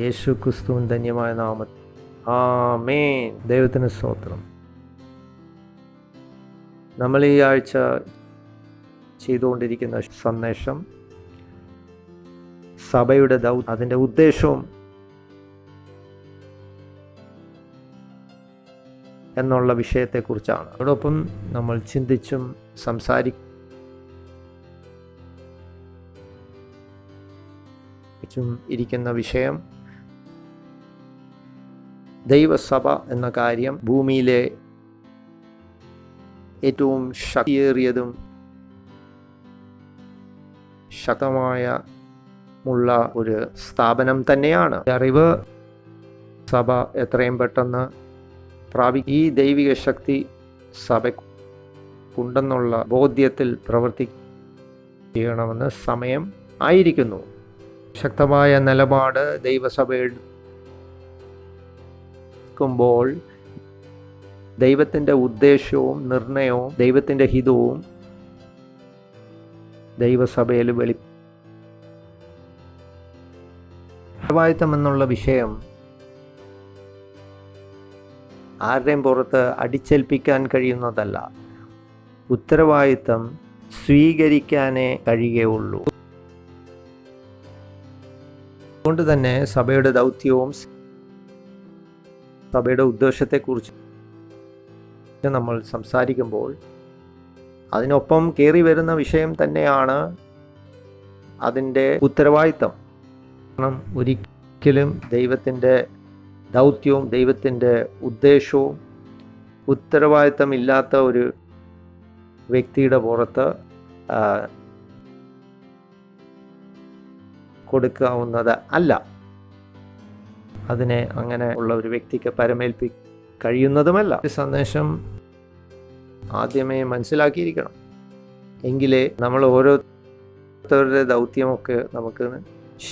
യേശു ക്രിസ്തുവിൻ ധന്യമായ നാമത്തിൽ ആമേൻ. ദൈവത്തിന് സ്തോത്രം. നമ്മൾ ഈ ആഴ്ച ചെയ്തുകൊണ്ടിരിക്കുന്ന സന്ദേശം സഭയുടെ അതിൻ്റെ ഉദ്ദേശവും എന്നുള്ള വിഷയത്തെക്കുറിച്ചാണ്. അതോടൊപ്പം നമ്മൾ ചിന്തിച്ചും സംസാരിച്ചും ഇരിക്കുന്ന വിഷയം ദൈവസഭ എന്ന കാര്യം ഭൂമിയിലെ ഏറ്റവും ശക്തിയേറിയതും ശക്തമായ ഒരു സ്ഥാപനം തന്നെയാണ്. അറിവ് സഭ എത്രയും പെട്ടെന്ന് ഈ ദൈവിക ശക്തി സഭയ്ക്കുണ്ടെന്നുള്ള ബോധ്യത്തിൽ പ്രവർത്തിക്കണമെന്ന് സമയം ആയിരിക്കുന്നു. ശക്തമായ നിലപാട് ദൈവസഭ എടുക്കുമ്പോൾ ദൈവത്തിൻ്റെ ഉദ്ദേശവും നിർണയവും ദൈവത്തിൻ്റെ ഹിതവും ദൈവസഭയിൽ ഉത്തരവാദിത്തം എന്നുള്ള വിഷയം ആരുടെയും പുറത്ത് അടിച്ചേൽപ്പിക്കാൻ കഴിയുന്നതല്ല. ഉത്തരവാദിത്തം സ്വീകരിക്കാനേ കഴിയുകയുള്ളൂ. അതുകൊണ്ട് തന്നെ സഭയുടെ ദൗത്യവും സഭയുടെ ഉദ്ദേശത്തെക്കുറിച്ച് നമ്മൾ സംസാരിക്കുമ്പോൾ അതിനൊപ്പം കയറി വരുന്ന വിഷയം തന്നെയാണ് അതിൻ്റെ ഉത്തരവാദിത്തം. കാരണം ഒരിക്കലും ദൈവത്തിൻ്റെ ദൗത്യവും ദൈവത്തിൻ്റെ ഉദ്ദേശവും ഉത്തരവാദിത്തമില്ലാത്ത ഒരു വ്യക്തിയുടെ പുറത്ത് കൊടുക്കാവുന്നത് അല്ല. അതിനെ അങ്ങനെ ഉള്ള ഒരു വ്യക്തിക്ക് കഴിയുന്നതുമല്ല. ഈ സന്ദേശം ആദ്യമേ മനസ്സിലാക്കിയിരിക്കണം. എങ്കിലേ നമ്മൾ ഓരോരുത്തരുടെ ദൗത്യമൊക്കെ നമുക്ക്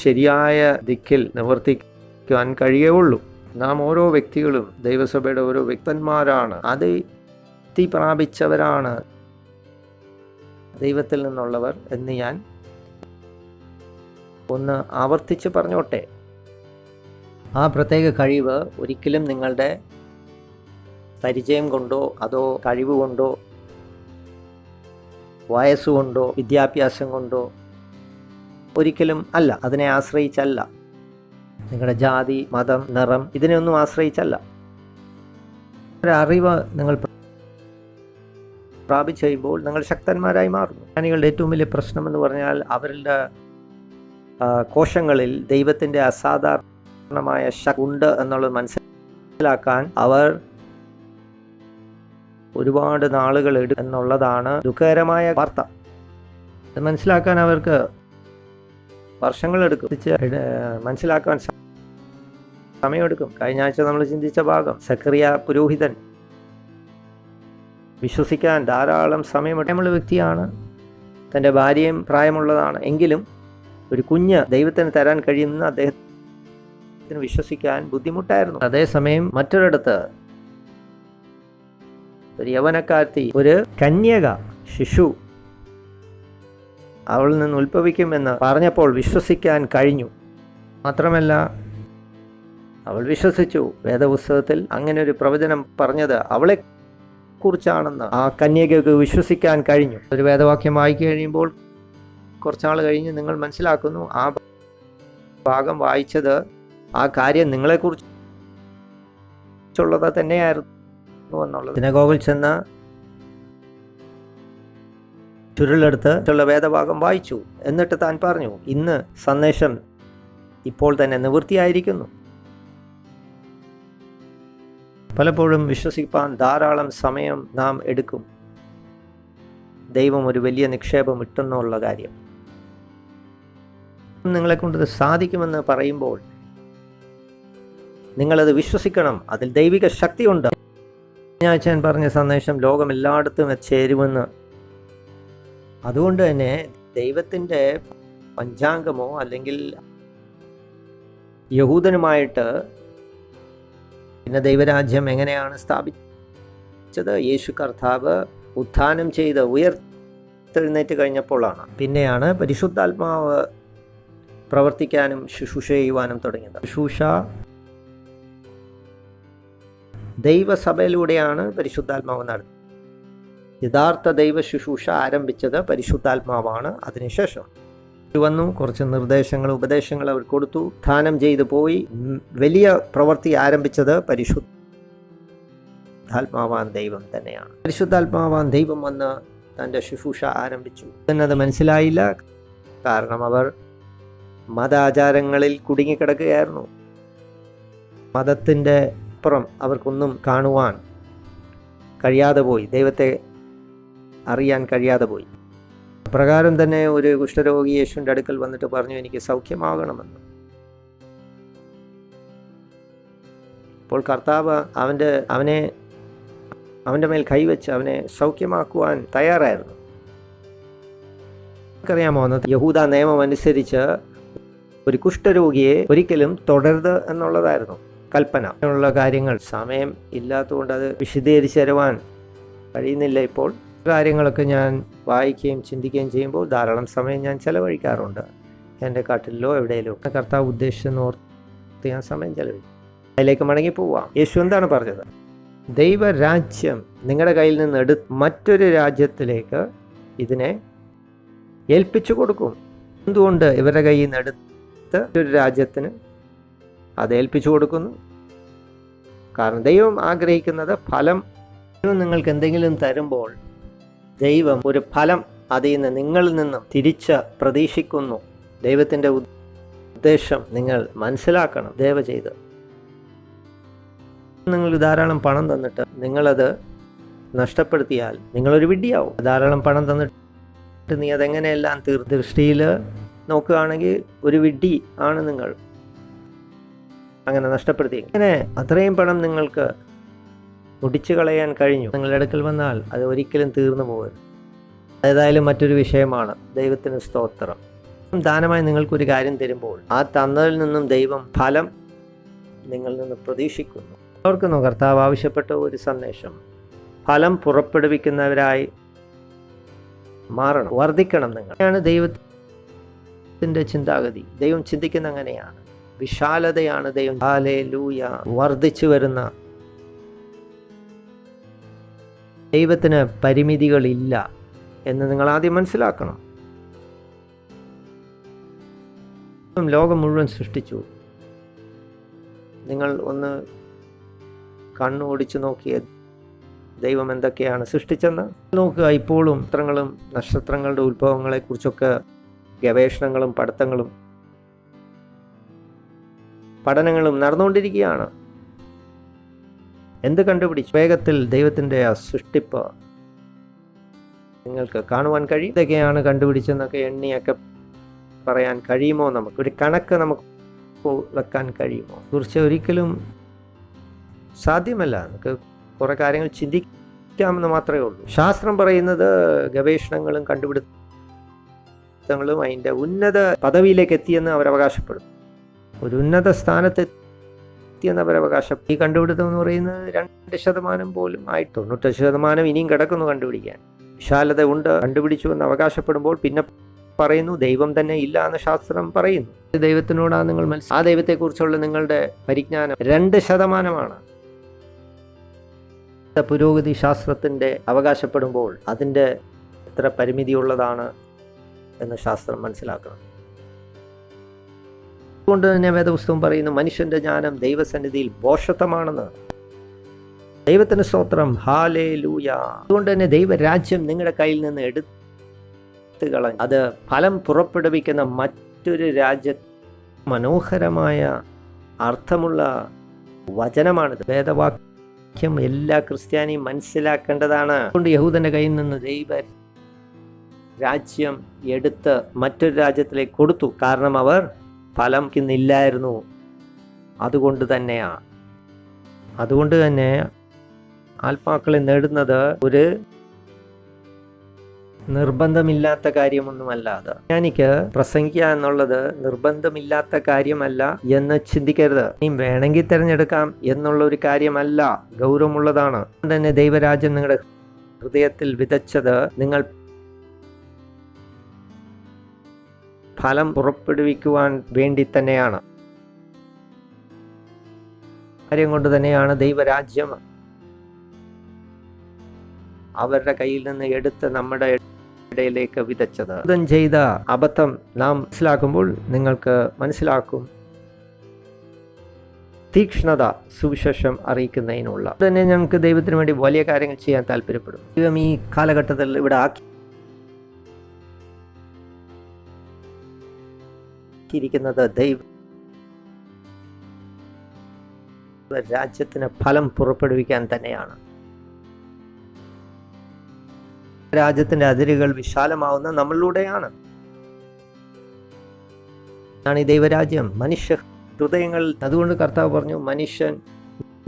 ശരിയായ ദിക്കിൽ നിവർത്തിക്കാൻ കഴിയുകയുള്ളൂ. നാം ഓരോ വ്യക്തികളും ദൈവസഭയുടെ ഓരോ വ്യക്തന്മാരാണ്. അത് എത്തി പ്രാപിച്ചവരാണ് ദൈവത്തിൽ നിന്നുള്ളവർ എന്ന് ഞാൻ ഒന്ന് ആവർത്തിച്ച് പറഞ്ഞോട്ടെ. ആ പ്രത്യേക കഴിവ് ഒരിക്കലും നിങ്ങളുടെ പരിചയം കൊണ്ടോ അതോ കഴിവ് കൊണ്ടോ വയസ്സുകൊണ്ടോ വിദ്യാഭ്യാസം കൊണ്ടോ ഒരിക്കലും അല്ല. അതിനെ ആശ്രയിച്ചല്ല. നിങ്ങളുടെ ജാതി, മതം, നിറം ഇതിനെയൊന്നും ആശ്രയിച്ചല്ല. ഒരറിവ് നിങ്ങൾ പ്രാപിച്ചു കഴിയുമ്പോൾ നിങ്ങൾ ശക്തന്മാരായി മാറുന്നു. ജ്ഞാനികളുടെ ഏറ്റവും വലിയ പ്രശ്നമെന്ന് പറഞ്ഞാൽ അവരുടെ കോശങ്ങളിൽ ദൈവത്തിൻ്റെ അസാധാരണമായ ശക്തി ഉണ്ട് എന്നുള്ളത് മനസ്സിലാക്കാൻ അവർ ഒരുപാട് നാളുകൾ എടുക്കും എന്നുള്ളതാണ് ദുഃഖകരമായ വാർത്ത. അത് മനസ്സിലാക്കാൻ അവർക്ക് വർഷങ്ങളെടുക്കും. മനസ്സിലാക്കാൻ സമയമെടുക്കും. കഴിഞ്ഞ ആഴ്ച നമ്മൾ ചിന്തിച്ച ഭാഗം സക്കറിയ പുരോഹിതൻ വിശ്വസിക്കാൻ ധാരാളം സമയമുള്ള വ്യക്തിയാണ്. തൻ്റെ ഭാര്യയും പ്രായമുള്ളതാണ്. എങ്കിലും ഒരു കുഞ്ഞ് ദൈവത്തിന് തരാൻ കഴിയുന്ന അദ്ദേഹത്തിന് വിശ്വസിക്കാൻ ബുദ്ധിമുട്ടായിരുന്നു. അതേസമയം മറ്റൊരിടത്ത് ഒരു യൗവനക്കാരത്തി, ഒരു കന്യക ശിശു അവളിൽ നിന്ന് ഉത്ഭവിക്കുമെന്ന് പറഞ്ഞപ്പോൾ വിശ്വസിക്കാൻ കഴിഞ്ഞു. മാത്രമല്ല അവൾ വിശ്വസിച്ചു. വേദപുസ്തകത്തിൽ അങ്ങനെ ഒരു പ്രവചനം പറഞ്ഞത് അവളെ കുറിച്ചാണെന്ന് ആ കന്യകയ്ക്ക് വിശ്വസിക്കാൻ കഴിഞ്ഞു. ഒരു വേദവാക്യം വായിച്ചു കഴിയുമ്പോൾ കുറച്ചാൾ കഴിഞ്ഞ് നിങ്ങൾ മനസ്സിലാക്കുന്നു ആ ഭാഗം വായിച്ചത് ആ കാര്യം നിങ്ങളെക്കുറിച്ചുള്ളത് തന്നെയായിരുന്നു എന്നുള്ളത്. സിനഗോഗിൽ ചെന്ന് ചുരുളെടുത്ത് വേദഭാഗം വായിച്ചു. എന്നിട്ട് താൻ പറഞ്ഞു, ഇന്ന് സന്ദേശം ഇപ്പോൾ തന്നെ നിവൃത്തിയായിരിക്കുന്നു. പലപ്പോഴും വിശ്വസിപ്പാൻ ധാരാളം സമയം നാം എടുക്കും. ദൈവം ഒരു വലിയ നിക്ഷേപം ഇട്ടെന്നുള്ള കാര്യം നിങ്ങളെക്കൊണ്ട് സാധിക്കുമെന്ന് പറയുമ്പോൾ നിങ്ങളത് വിശ്വസിക്കണം. അതിൽ ദൈവിക ശക്തിയുണ്ട്. ഞാൻ പറഞ്ഞ സന്ദേശം ലോകം എല്ലായിടത്തും ചേരുമെന്ന്. അതുകൊണ്ട് തന്നെ ദൈവത്തിൻ്റെ പഞ്ചാംഗമോ അല്ലെങ്കിൽ യഹൂദനുമായിട്ട് പിന്നെ ദൈവരാജ്യം എങ്ങനെയാണ് സ്ഥാപിച്ചത്? യേശു കർത്താവ് ഉത്ഥാനം ചെയ്ത് ഉയർത്തെഴുന്നേറ്റ് കഴിഞ്ഞപ്പോഴാണ്. പിന്നെയാണ് പരിശുദ്ധാത്മാവ് പ്രവർത്തിക്കാനും ശുശ്രൂഷ ചെയ്യുവാനും തുടങ്ങിയത്. ശുശ്രൂഷ ദൈവസഭയിലൂടെയാണ് പരിശുദ്ധാത്മാവ് നടത്തുന്നത്. യഥാർത്ഥ ദൈവ ശുശ്രൂഷ ആരംഭിച്ചത് പരിശുദ്ധാത്മാവാണ്. അതിനുശേഷം വന്നു, കുറച്ച് നിർദ്ദേശങ്ങൾ ഉപദേശങ്ങൾ അവർ കൊടുത്തു, ധ്യാനം ചെയ്തു പോയി. വലിയ പ്രവൃത്തി ആരംഭിച്ചത് പരിശുദ്ധാത്മാവാൻ ദൈവം തന്നെയാണ്. പരിശുദ്ധാത്മാവാൻ ദൈവം വന്ന് തൻ്റെ ശുശ്രൂഷ ആരംഭിച്ചു. എന്നത് മനസ്സിലായില്ല. കാരണം അവർ മതാചാരങ്ങളിൽ കുടുങ്ങിക്കിടക്കുകയായിരുന്നു. മതത്തിൻ്റെ അപ്പുറം അവർക്കൊന്നും കാണുവാൻ കഴിയാതെ പോയി, ദൈവത്തെ അറിയാൻ കഴിയാതെ പോയി. പ്രകാരം തന്നെ ഒരു കുഷ്ഠരോഗി യേശുവിൻ്റെ അടുക്കൽ വന്നിട്ട് പറഞ്ഞു, എനിക്ക് സൗഖ്യമാകണമെന്ന്. അപ്പോൾ കർത്താവ് അവൻ്റെ മേൽ കൈവച്ച് അവനെ സൗഖ്യമാക്കുവാൻ തയ്യാറായിരുന്നു. നമുക്കറിയാമോ, യഹൂദ നിയമം അനുസരിച്ച് ഒരു കുഷ്ഠരോഗിയെ ഒരിക്കലും തുടരുത് എന്നുള്ളതായിരുന്നു കൽപ്പന. അങ്ങനെയുള്ള കാര്യങ്ങൾ സമയം ഇല്ലാത്തതുകൊണ്ട് അത് വിശദീകരിച്ച് തരുവാൻ കഴിയുന്നില്ല. ഇപ്പോൾ കാര്യങ്ങളൊക്കെ ഞാൻ വായിക്കുകയും ചിന്തിക്കുകയും ചെയ്യുമ്പോൾ ധാരാളം സമയം ഞാൻ ചെലവഴിക്കാറുണ്ട്. എൻ്റെ കാട്ടിലോ എവിടെയെങ്കിലും കർത്താവ് ഉദ്ദേശിച്ചെന്നോർത്ത് ഞാൻ സമയം ചെലവഴിക്കും. അതിലേക്ക് മടങ്ങി പോവാം. യേശു എന്താണ് പറഞ്ഞത്? ദൈവരാജ്യം നിങ്ങളുടെ കയ്യിൽ നിന്ന് മറ്റൊരു രാജ്യത്തിലേക്ക് ഇതിനെ ഏൽപ്പിച്ചു കൊടുക്കും. എന്തുകൊണ്ട് ഇവരുടെ കയ്യിൽ നിന്ന് എടുത്ത് ഒരു രാജ്യത്തിന് അത് ഏൽപ്പിച്ചു കൊടുക്കുന്നു? കാരണം ദൈവം ആഗ്രഹിക്കുന്നത് ഫലം. ദൈവം നിങ്ങൾക്ക് എന്തെങ്കിലും തരുമ്പോൾ ദൈവം ഒരു ഫലം അതിൽ നിന്ന് നിങ്ങളിൽ നിന്നും തിരിച്ച് പ്രതീക്ഷിക്കുന്നു. ദൈവത്തിൻ്റെ ഉദ്ദേശം നിങ്ങൾ മനസ്സിലാക്കണം. ദയവ് ചെയ്ത് നിങ്ങൾക്ക് ധാരാളം പണം തന്നിട്ട് നിങ്ങളത് നഷ്ടപ്പെടുത്തിയാൽ നിങ്ങളൊരു വിഡ്ഢിയാവും. ധാരാളം പണം തന്നിട്ട് നീ അതെങ്ങനെയെല്ലാം ദൃഷ്ടിയിൽ നോക്കുകയാണെങ്കിൽ ഒരു വിഡ്ഢി ആണ് നിങ്ങൾ. അങ്ങനെ നഷ്ടപ്പെടുത്തി. അങ്ങനെ അത്രയും പണം നിങ്ങൾക്ക് ഒടിച്ചു കളയാൻ കഴിഞ്ഞു. നിങ്ങളുടെ അടുക്കൽ വന്നാൽ അത് ഒരിക്കലും തീർന്നു പോകരുത്. ഏതായാലും മറ്റൊരു വിഷയമാണ്. ദൈവത്തിന് സ്തോത്രം. ദാനമായി നിങ്ങൾക്കൊരു കാര്യം തരുമ്പോൾ ആ തന്നതിൽ നിന്നും ദൈവം ഫലം നിങ്ങളിൽ നിന്ന് പ്രതീക്ഷിക്കുന്നു. ഓർക്കുന്നു, കർത്താവ് ആവശ്യപ്പെട്ട ഒരു സന്ദേശം, ഫലം പുറപ്പെടുവിക്കുന്നവരായി മാറണം, വർദ്ധിക്കണം. നിങ്ങളാണ് ദൈവത്തിൻ്റെ ചിന്താഗതി. ദൈവം ചിന്തിക്കുന്ന അങ്ങനെയാണ്. വിശാലതയാണ് ദൈവം. ഹല്ലേലൂയ. വർദ്ധിച്ചു വരുന്ന ദൈവത്തിന് പരിമിതികളില്ല എന്ന് നിങ്ങൾ ആദ്യം മനസ്സിലാക്കണം. ലോകം മുഴുവൻ സൃഷ്ടിച്ചു. നിങ്ങൾ ഒന്ന് കണ്ണു ഓടിച്ചു നോക്കിയ ദൈവം എന്തൊക്കെയാണ് സൃഷ്ടിച്ചെന്ന് നോക്കുക. ഇപ്പോഴും നക്ഷത്രങ്ങളുടെ ഉത്ഭവങ്ങളെക്കുറിച്ചൊക്കെ ഗവേഷണങ്ങളും പഠനങ്ങളും നടന്നുകൊണ്ടിരിക്കുകയാണ്. എന്ത് കണ്ടുപിടിച്ചു? വേഗത്തിൽ ദൈവത്തിൻ്റെ ആ സൃഷ്ടിപ്പ് നിങ്ങൾക്ക് കാണുവാൻ കഴിയും. ഇതൊക്കെയാണ് കണ്ടുപിടിച്ചെന്നൊക്കെ എണ്ണിയൊക്കെ പറയാൻ കഴിയുമോ? ഒരു കണക്ക് നമുക്ക് വെക്കാൻ കഴിയുമോ? തീർച്ചയായും ഒരിക്കലും സാധ്യമല്ല. നമുക്ക് കുറേ കാര്യങ്ങൾ ചിന്തിക്കാമെന്ന് മാത്രമേ ഉള്ളൂ. ശാസ്ത്രം പറയുന്നത് ഗവേഷണങ്ങളും കണ്ടുപിടുത്തങ്ങളും അതിൻ്റെ ഉന്നത പദവിയിലേക്ക് എത്തിയെന്ന് അവരവകാശപ്പെടും. ഒരു ഉന്നത സ്ഥാനത്തെത്തിയെന്ന് അവരവകാശം. ഈ കണ്ടുപിടുത്തം എന്ന് പറയുന്നത് 2% പോലും ആയിട്ട് 98% ഇനിയും കിടക്കുന്നു കണ്ടുപിടിക്കാൻ. വിശാലത ഉണ്ട്, കണ്ടുപിടിച്ചു എന്ന് അവകാശപ്പെടുമ്പോൾ പിന്നെ പറയുന്നു ദൈവം തന്നെ ഇല്ല എന്ന് ശാസ്ത്രം പറയുന്നു. ദൈവത്തിനോടാണ് നിങ്ങൾ ആ ദൈവത്തെക്കുറിച്ചുള്ള നിങ്ങളുടെ പരിജ്ഞാനം 2%. പുരോഗതി ശാസ്ത്രത്തിൻ്റെ അവകാശപ്പെടുമ്പോൾ അതിൻ്റെ എത്ര പരിമിതിയുള്ളതാണ് എന്ന് ശാസ്ത്രം മനസ്സിലാക്കണം. അതുകൊണ്ട് തന്നെ വേദപുസ്തകം പറയുന്നു മനുഷ്യന്റെ ജ്ഞാനം ദൈവസന്നിധിയിൽ ഭോഷത്വമാണെന്ന്. ദൈവത്തിന് സ്തോത്രം. ഹല്ലേലൂയ. അതുകൊണ്ട് തന്നെ ദൈവരാജ്യം നിങ്ങളുടെ കയ്യിൽ നിന്ന് എടുത്തു കളഞ്ഞു. അത് ഫലം പുറപ്പെടുവിക്കുന്ന മറ്റൊരു രാജ്യ മനോഹരമായ അർത്ഥമുള്ള വചനമാണിത്. വേദവാക്യം എല്ലാ ക്രിസ്ത്യാനിയും മനസ്സിലാക്കേണ്ടതാണ്. അതുകൊണ്ട് യഹൂദന്റെ കയ്യിൽ നിന്ന് ദൈവ രാജ്യം എടുത്ത് മറ്റൊരു രാജ്യത്തിലേക്ക് കൊടുത്തു. കാരണം അവർ ഫലം ഇല്ലായിരുന്നു. അതുകൊണ്ട് തന്നെയാണ് അതുകൊണ്ട് തന്നെ ആത്മാക്കളെ നേടുന്നത് ഒരു നിർബന്ധമില്ലാത്ത കാര്യമൊന്നുമല്ല. അത് എനിക്ക് പ്രസംഗിക്കുക എന്നുള്ളത് നിർബന്ധമില്ലാത്ത കാര്യമല്ല എന്ന് ചിന്തിക്കരുത്. ഇനി വേണമെങ്കിൽ തിരഞ്ഞെടുക്കാം എന്നുള്ള ഒരു കാര്യമല്ല, ഗൗരവമുള്ളതാണ്. അതുകൊണ്ട് തന്നെ ദൈവരാജ്യം നിങ്ങളുടെ ഹൃദയത്തിൽ വിതച്ചത് നിങ്ങൾ ഫലം പുറപ്പെടുവിക്കുവാൻ വേണ്ടി തന്നെയാണ്. കാര്യം കൊണ്ട് തന്നെയാണ് ദൈവരാജ്യം അവരുടെ കയ്യിൽ നിന്ന് എടുത്ത് നമ്മുടെ ഇടയിലേക്ക് വിതച്ചത്. അബദ്ധം ചെയ്ത അബദ്ധം നാം മനസ്സിലാക്കുമ്പോൾ നിങ്ങൾക്ക് മനസ്സിലാക്കും തീക്ഷ്ണത സുവിശേഷം അറിയിക്കുന്നതിനുള്ള. തന്നെ ഞങ്ങൾക്ക് ദൈവത്തിന് വേണ്ടി വലിയ കാര്യങ്ങൾ ചെയ്യാൻ താല്പര്യപ്പെടും. ദൈവം ഈ കാലഘട്ടത്തിൽ ഇവിടെ ആക്കിയിരിക്കുന്നത് ദൈവ രാജ്യത്തിന് ഫലം പുറപ്പെടുവിക്കാൻ തന്നെയാണ്. രാജ്യത്തിന്റെ അതിരുകൾ വിശാലമാവുന്ന നമ്മളിലൂടെയാണ്. ഈ ദൈവരാജ്യം മനുഷ്യ ഹൃദയങ്ങൾ. അതുകൊണ്ട് കർത്താവ് പറഞ്ഞു, മനുഷ്യൻ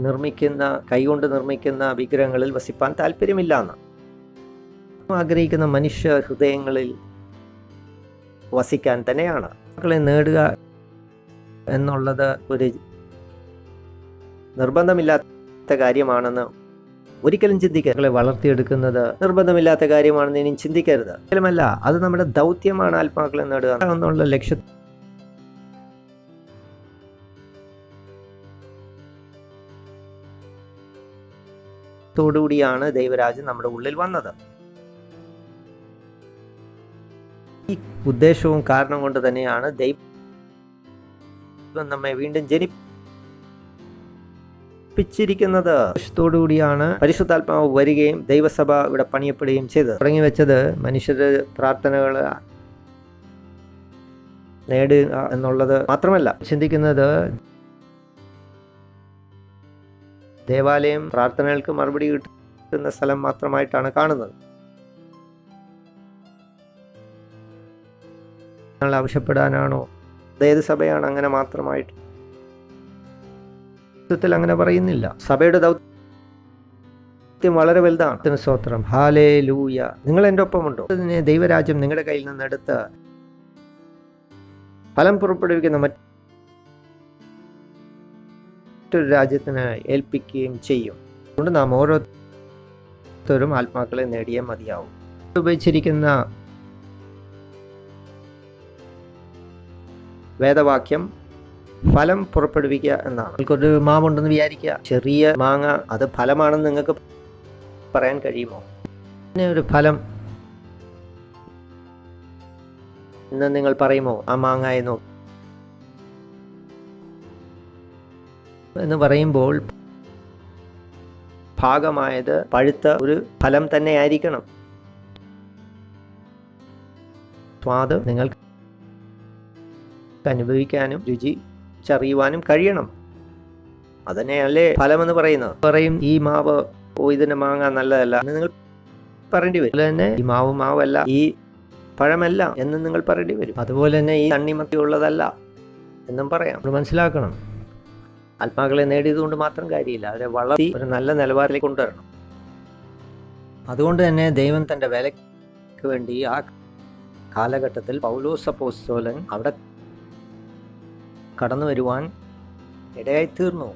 നിർമ്മിക്കുന്ന കൈകൊണ്ട് നിർമ്മിക്കുന്ന വിഗ്രഹങ്ങളിൽ വസിപ്പാൻ താല്പര്യമില്ല എന്ന്. ആഗ്രഹിക്കുന്ന മനുഷ്യ ഹൃദയങ്ങളിൽ വസിക്കാൻ തന്നെയാണ്. മക്കളെ നേടുക എന്നുള്ളത് ഒരു നിർബന്ധമില്ലാത്ത കാര്യമാണെന്ന് ഒരിക്കലും ചിന്തിക്കരുത്. മക്കളെ വളർത്തിയെടുക്കുന്നത് നിർബന്ധമില്ലാത്ത കാര്യമാണെന്ന് ഇനി ചിന്തിക്കരുത്. ഒരിക്കലുമല്ല, അത് നമ്മുടെ ദൗത്യമാണ്. ആത്മാക്കളെ നേടുക എന്നുള്ള ലക്ഷ്യത്തോടുകൂടിയാണ് ദൈവരാജ്യം നമ്മുടെ ഉള്ളിൽ വന്നത്. ഈ ഉദ്ദേശവും കാരണം കൊണ്ട് തന്നെയാണ് ദൈവം നമ്മെ വീണ്ടും ജനിപ്പിച്ചിരിക്കുന്നത്. കൂടിയാണ് പരിശുദ്ധാത്മാവ് വരികയും ദൈവസഭ ഇവിടെ പണിയപ്പെടുകയും ചെയ്തത്. തുടങ്ങി വെച്ചത് മനുഷ്യരുടെ പ്രാർത്ഥനകൾ നേടുക എന്നുള്ളത് മാത്രമല്ല, ചിന്തിക്കുന്നത് ദേവാലയം പ്രാർത്ഥനകൾക്ക് മറുപടി കിട്ടുന്ന സ്ഥലം മാത്രമായിട്ടാണ് കാണുന്നത്. ആവശ്യപ്പെടാനാണോ? ഏത് സഭയാണ് അങ്ങനെ മാത്രമായിട്ട്? അങ്ങനെ പറയുന്നില്ല. സഭയുടെ ദൗത്യം വളരെ വലുതാണ്. സ്തോത്രം, ഹല്ലേലൂയ. നിങ്ങൾ എൻ്റെ ഒപ്പമുണ്ടോ? ദൈവരാജ്യം നിങ്ങളുടെ കയ്യിൽ നിന്ന് എടുത്ത് ഫലം പുറപ്പെടുവിക്കുന്ന മറ്റൊരു രാജ്യത്തിന് ഏൽപ്പിക്കുകയും ചെയ്യും. അതുകൊണ്ട് നാം ഓരോരുത്തരും ആത്മാക്കളെ നേടിയേ മതിയാവും. ഉപയോഗിച്ചിരിക്കുന്ന വേദവാക്യം ഫലം പുറപ്പെടുവിക്കുക എന്നാണ്. നിങ്ങൾക്കൊരു മാവുണ്ടെന്ന് വിചാരിക്കുക. ചെറിയ മാങ്ങ, അത് ഫലമാണെന്ന് നിങ്ങൾക്ക് പറയാൻ കഴിയുമോ? പിന്നെ ഒരു ഫലം എന്ന് നിങ്ങൾ പറയുമോ? ആ മാങ്ങ എന്ന് പറയുമ്പോൾ ഭാഗമായത് പഴുത്ത ഒരു ഫലം തന്നെ ആയിരിക്കണം. സ്വാദ് നിങ്ങൾക്ക് അനുഭവിക്കാനും രുചിച്ചറിയുവാനും കഴിയണം. അതിനെയല്ലേ ഫലമെന്ന് പറയുന്നത്. പറയും ഈ മാവ് ഇതിന്റെ മാങ്ങ നല്ലതല്ല എന്ന് നിങ്ങൾ പറയേണ്ടി വരും. അതുപോലെ തന്നെ ഈ മാവല്ല, ഈ പഴമല്ല എന്ന് നിങ്ങൾ പറയേണ്ടി വരും. അതുപോലെ തന്നെ ഈ തണ്ണിമത്തി ഉള്ളതല്ല എന്നും പറയാം. നമ്മൾ മനസ്സിലാക്കണം, ആത്മാക്കളെ നേടിയതുകൊണ്ട് മാത്രം കാര്യമില്ല, അവരെ വളർത്തി ഒരു നല്ല നിലവാരത്തിലേക്ക് കൊണ്ടുവരണം. അതുകൊണ്ട് തന്നെ ദൈവം തൻ്റെ വേലയ്ക്ക് വേണ്ടി ആ കാലഘട്ടത്തിൽ പൗലോസ് അപ്പോസ്തലൻ അവിടെ കടന്നു വരുവാൻ ഇടയായി തീർന്നു.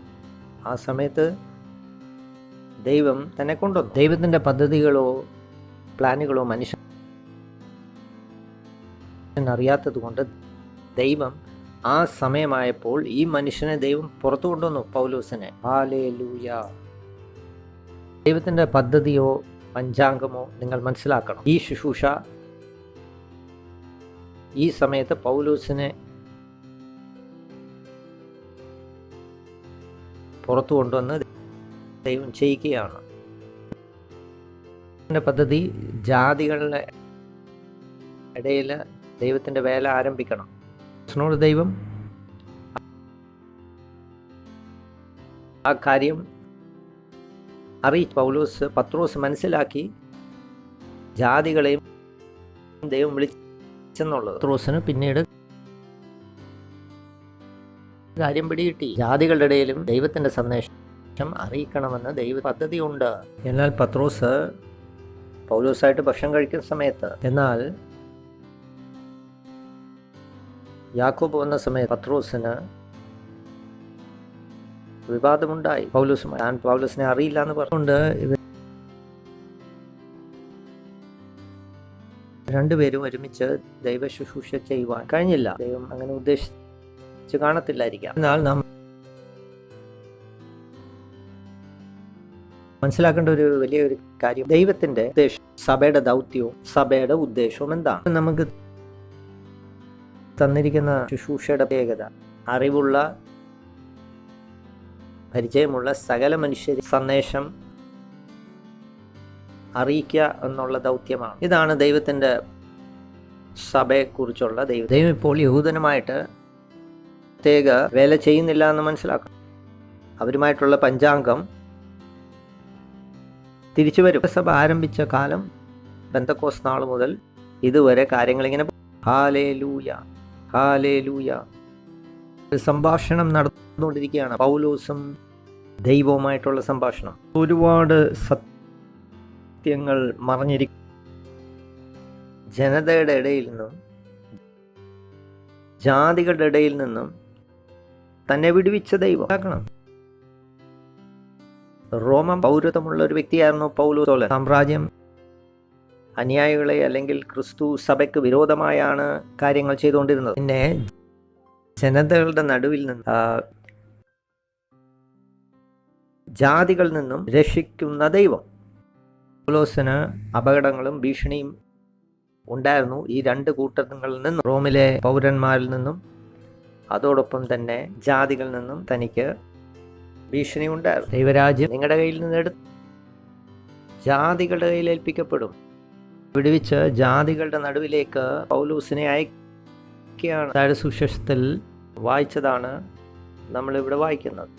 ആ സമയത്ത് ദൈവം തന്നെ കൊണ്ടുവന്നു. ദൈവത്തിൻ്റെ പദ്ധതികളോ പ്ലാനുകളോ മനുഷ്യൻ അറിയാത്തത് കൊണ്ട് ദൈവം ആ സമയമായപ്പോൾ ഈ മനുഷ്യനെ ദൈവം പുറത്തു കൊണ്ടുവന്നു, പൗലോസിനെ. ഹല്ലേലൂയ. ദൈവത്തിൻ്റെ പദ്ധതിയോ പഞ്ചാംഗമോ നിങ്ങൾ മനസ്സിലാക്കണം. ഈ ശുശ്രൂഷ ഈ സമയത്ത് പൗലോസിനെ പുറത്തു കൊണ്ടുവന്ന് ദൈവം ചെയ്യിക്കുകയാണ്. പദ്ധതി ജാതികളുടെ ഇടയിൽ ദൈവത്തിൻ്റെ വേല ആരംഭിക്കണം. ദൈവം ആ കാര്യം പത്രോസ് മനസ്സിലാക്കി ജാതികളെയും ദൈവം വിളിച്ചെന്നുള്ളത്. പത്രോസിന് പിന്നീട് കാര്യം പിടികിട്ടി. ജാതികളുടെ ഇടയിലും ദൈവത്തിൻ്റെ സന്ദേശം അറിയിക്കണമെന്ന് ദൈവ പദ്ധതിയുണ്ട്. എന്നാൽ പത്രോസ് പൗലോസായിട്ട് ഭക്ഷണം കഴിക്കുന്ന സമയത്ത്, എന്നാൽ യാക്കോബ് വന്ന സമയത്ത് പത്രോസിന് വിവാദമുണ്ടായി പൗലോസുമായി. ഞാൻ പൗലോസിനെ അറിയില്ല എന്ന് പറഞ്ഞുകൊണ്ട് രണ്ടുപേരും ഒരുമിച്ച് ദൈവ ശുശ്രൂഷ ചെയ്യുവാൻ കഴിഞ്ഞില്ല. ദൈവം അങ്ങനെ ഉദ്ദേശിച്ച് കാണത്തില്ലായിരിക്കാം. എന്നാൽ നാം മനസ്സിലാക്കേണ്ട ഒരു വലിയൊരു കാര്യം, ദൈവത്തിന്റെ ഉദ്ദേശം, സഭയുടെ ദൗത്യവും സഭയുടെ ഉദ്ദേശവും എന്താണ്? നമുക്ക് തന്നിരിക്കുന്ന ശുശ്രൂഷയുടെ പ്രത്യേകത, അറിവുള്ള പരിചയമുള്ള സകല മനുഷ്യർ സന്ദേശം അറിയിക്കുക എന്നുള്ള ദൗത്യമാണ്. ഇതാണ് ദൈവത്തിന്റെ സഭയെക്കുറിച്ചുള്ള ദൈവം ഇപ്പോൾ യഹൂദനുമായിട്ട് പ്രത്യേക വേല ചെയ്യുന്നില്ല എന്ന് മനസ്സിലാക്കണം. അവരുമായിട്ടുള്ള പഞ്ചാംഗം തിരിച്ചു വരും. സഭ ആരംഭിച്ച കാലം പെന്തക്കോസ്ത് നാൾ മുതൽ ഇതുവരെ കാര്യങ്ങളിങ്ങനെ ഹല്ലേലൂയ ഹല്ലേലൂയ സംഭാഷണം നടന്നുകൊണ്ടിരിക്കുകയാണ്. പൗലോസും ദൈവവുമായിട്ടുള്ള സംഭാഷണം. ഒരുപാട് സത്യങ്ങൾ മറഞ്ഞിരിക്കും. ജനതയുടെ ഇടയിൽ നിന്നും ജാതികളുടെ ഇടയിൽ നിന്നും തന്നെ വിടുവിച്ച ദൈവം ആക്കണം. റോമ പൗരത്വമുള്ള ഒരു വ്യക്തിയായിരുന്നു പൗലോസ്. സാമ്രാജ്യം അനുയായികളെ അല്ലെങ്കിൽ ക്രിസ്തു സഭയ്ക്ക് വിരോധമായാണ് കാര്യങ്ങൾ ചെയ്തുകൊണ്ടിരുന്നത്. പിന്നെ ജനതകളുടെ നടുവിൽ നിന്ന് ജാതികളിൽ നിന്നും രക്ഷിക്കുന്ന ദൈവം. പൗലോസിന് അപകടങ്ങളും ഭീഷണിയും ഉണ്ടായിരുന്നു ഈ രണ്ട് കൂട്ടങ്ങളിൽ നിന്നും, റോമിലെ പൗരന്മാരിൽ നിന്നും അതോടൊപ്പം തന്നെ ജാതികളിൽ നിന്നും തനിക്ക് ഭീഷണി ഉണ്ടായിരുന്നു. ദൈവരാജ്യം നിങ്ങളുടെ കയ്യിൽ നിന്ന് എടുത്ത് ജാതികളുടെ കയ്യിൽ ഏൽപ്പിക്കപ്പെടും. വിടുവിച്ച് ജാതികളുടെ നടുവിലേക്ക് പൗലോസിനെ അയക്കുകയാണ്. അതായത് സുവിശേഷത്തിൽ വായിച്ചതാണ് നമ്മളിവിടെ വായിക്കുന്നത്.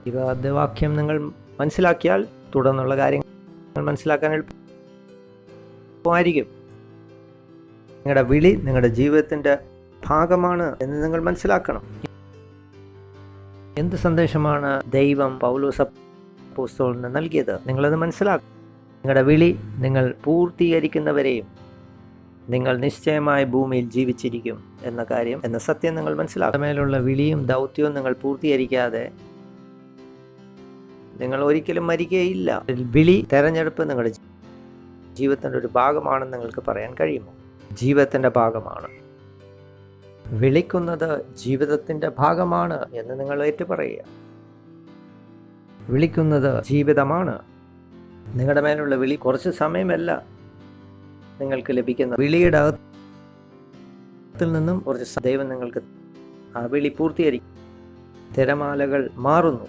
ഈ വാക്യം നിങ്ങൾ മനസ്സിലാക്കിയാൽ തുടർന്നുള്ള കാര്യങ്ങൾ മനസ്സിലാക്കാൻ എളുപ്പമായിരിക്കും. നിങ്ങളുടെ വിളി നിങ്ങളുടെ ജീവിതത്തിൻ്റെ ഭാഗമാണ് എന്ന് നിങ്ങൾ മനസ്സിലാക്കണം. എന്ത് സന്ദേശമാണ് ദൈവം പൗലോസ് അപ്പോസ്തലന് നൽകിയത്? നിങ്ങളത് മനസ്സിലാക്കണം. നിങ്ങളുടെ വിളി നിങ്ങൾ പൂർത്തീകരിക്കുന്നവരെയും നിങ്ങൾ നിശ്ചയമായി ഭൂമിയിൽ ജീവിച്ചിരിക്കും എന്ന കാര്യം, എന്ന സത്യം നിങ്ങൾ മനസ്സിലാക്കണം. മേലുള്ള വിളിയും ദൗത്യവും നിങ്ങൾ പൂർത്തീകരിക്കാതെ നിങ്ങൾ ഒരിക്കലും മരിക്കുകയില്ല. വിളി, തെരഞ്ഞെടുപ്പ് നിങ്ങളുടെ ജീവിതത്തിൻ്റെ ഒരു ഭാഗമാണെന്ന് നിങ്ങൾക്ക് പറയാൻ കഴിയുമോ? ജീവിതത്തിൻ്റെ ഭാഗമാണ്. വിളിക്കുന്നത് ജീവിതത്തിൻ്റെ ഭാഗമാണ് എന്ന് നിങ്ങൾ ഏറ്റുപറയുക. വിളിക്കുന്നത് ജീവിതമാണ്. നിങ്ങളുടെ മേലുള്ള വിളി കുറച്ച് സമയമല്ല നിങ്ങൾക്ക് ലഭിക്കുന്ന. വിളിയുടെ അകത്തിൽ നിന്നും കുറച്ച് ദൈവം നിങ്ങൾക്ക് ആ വിളി പൂർത്തീകരിക്കും. തിരമാലകൾ മാറുന്നു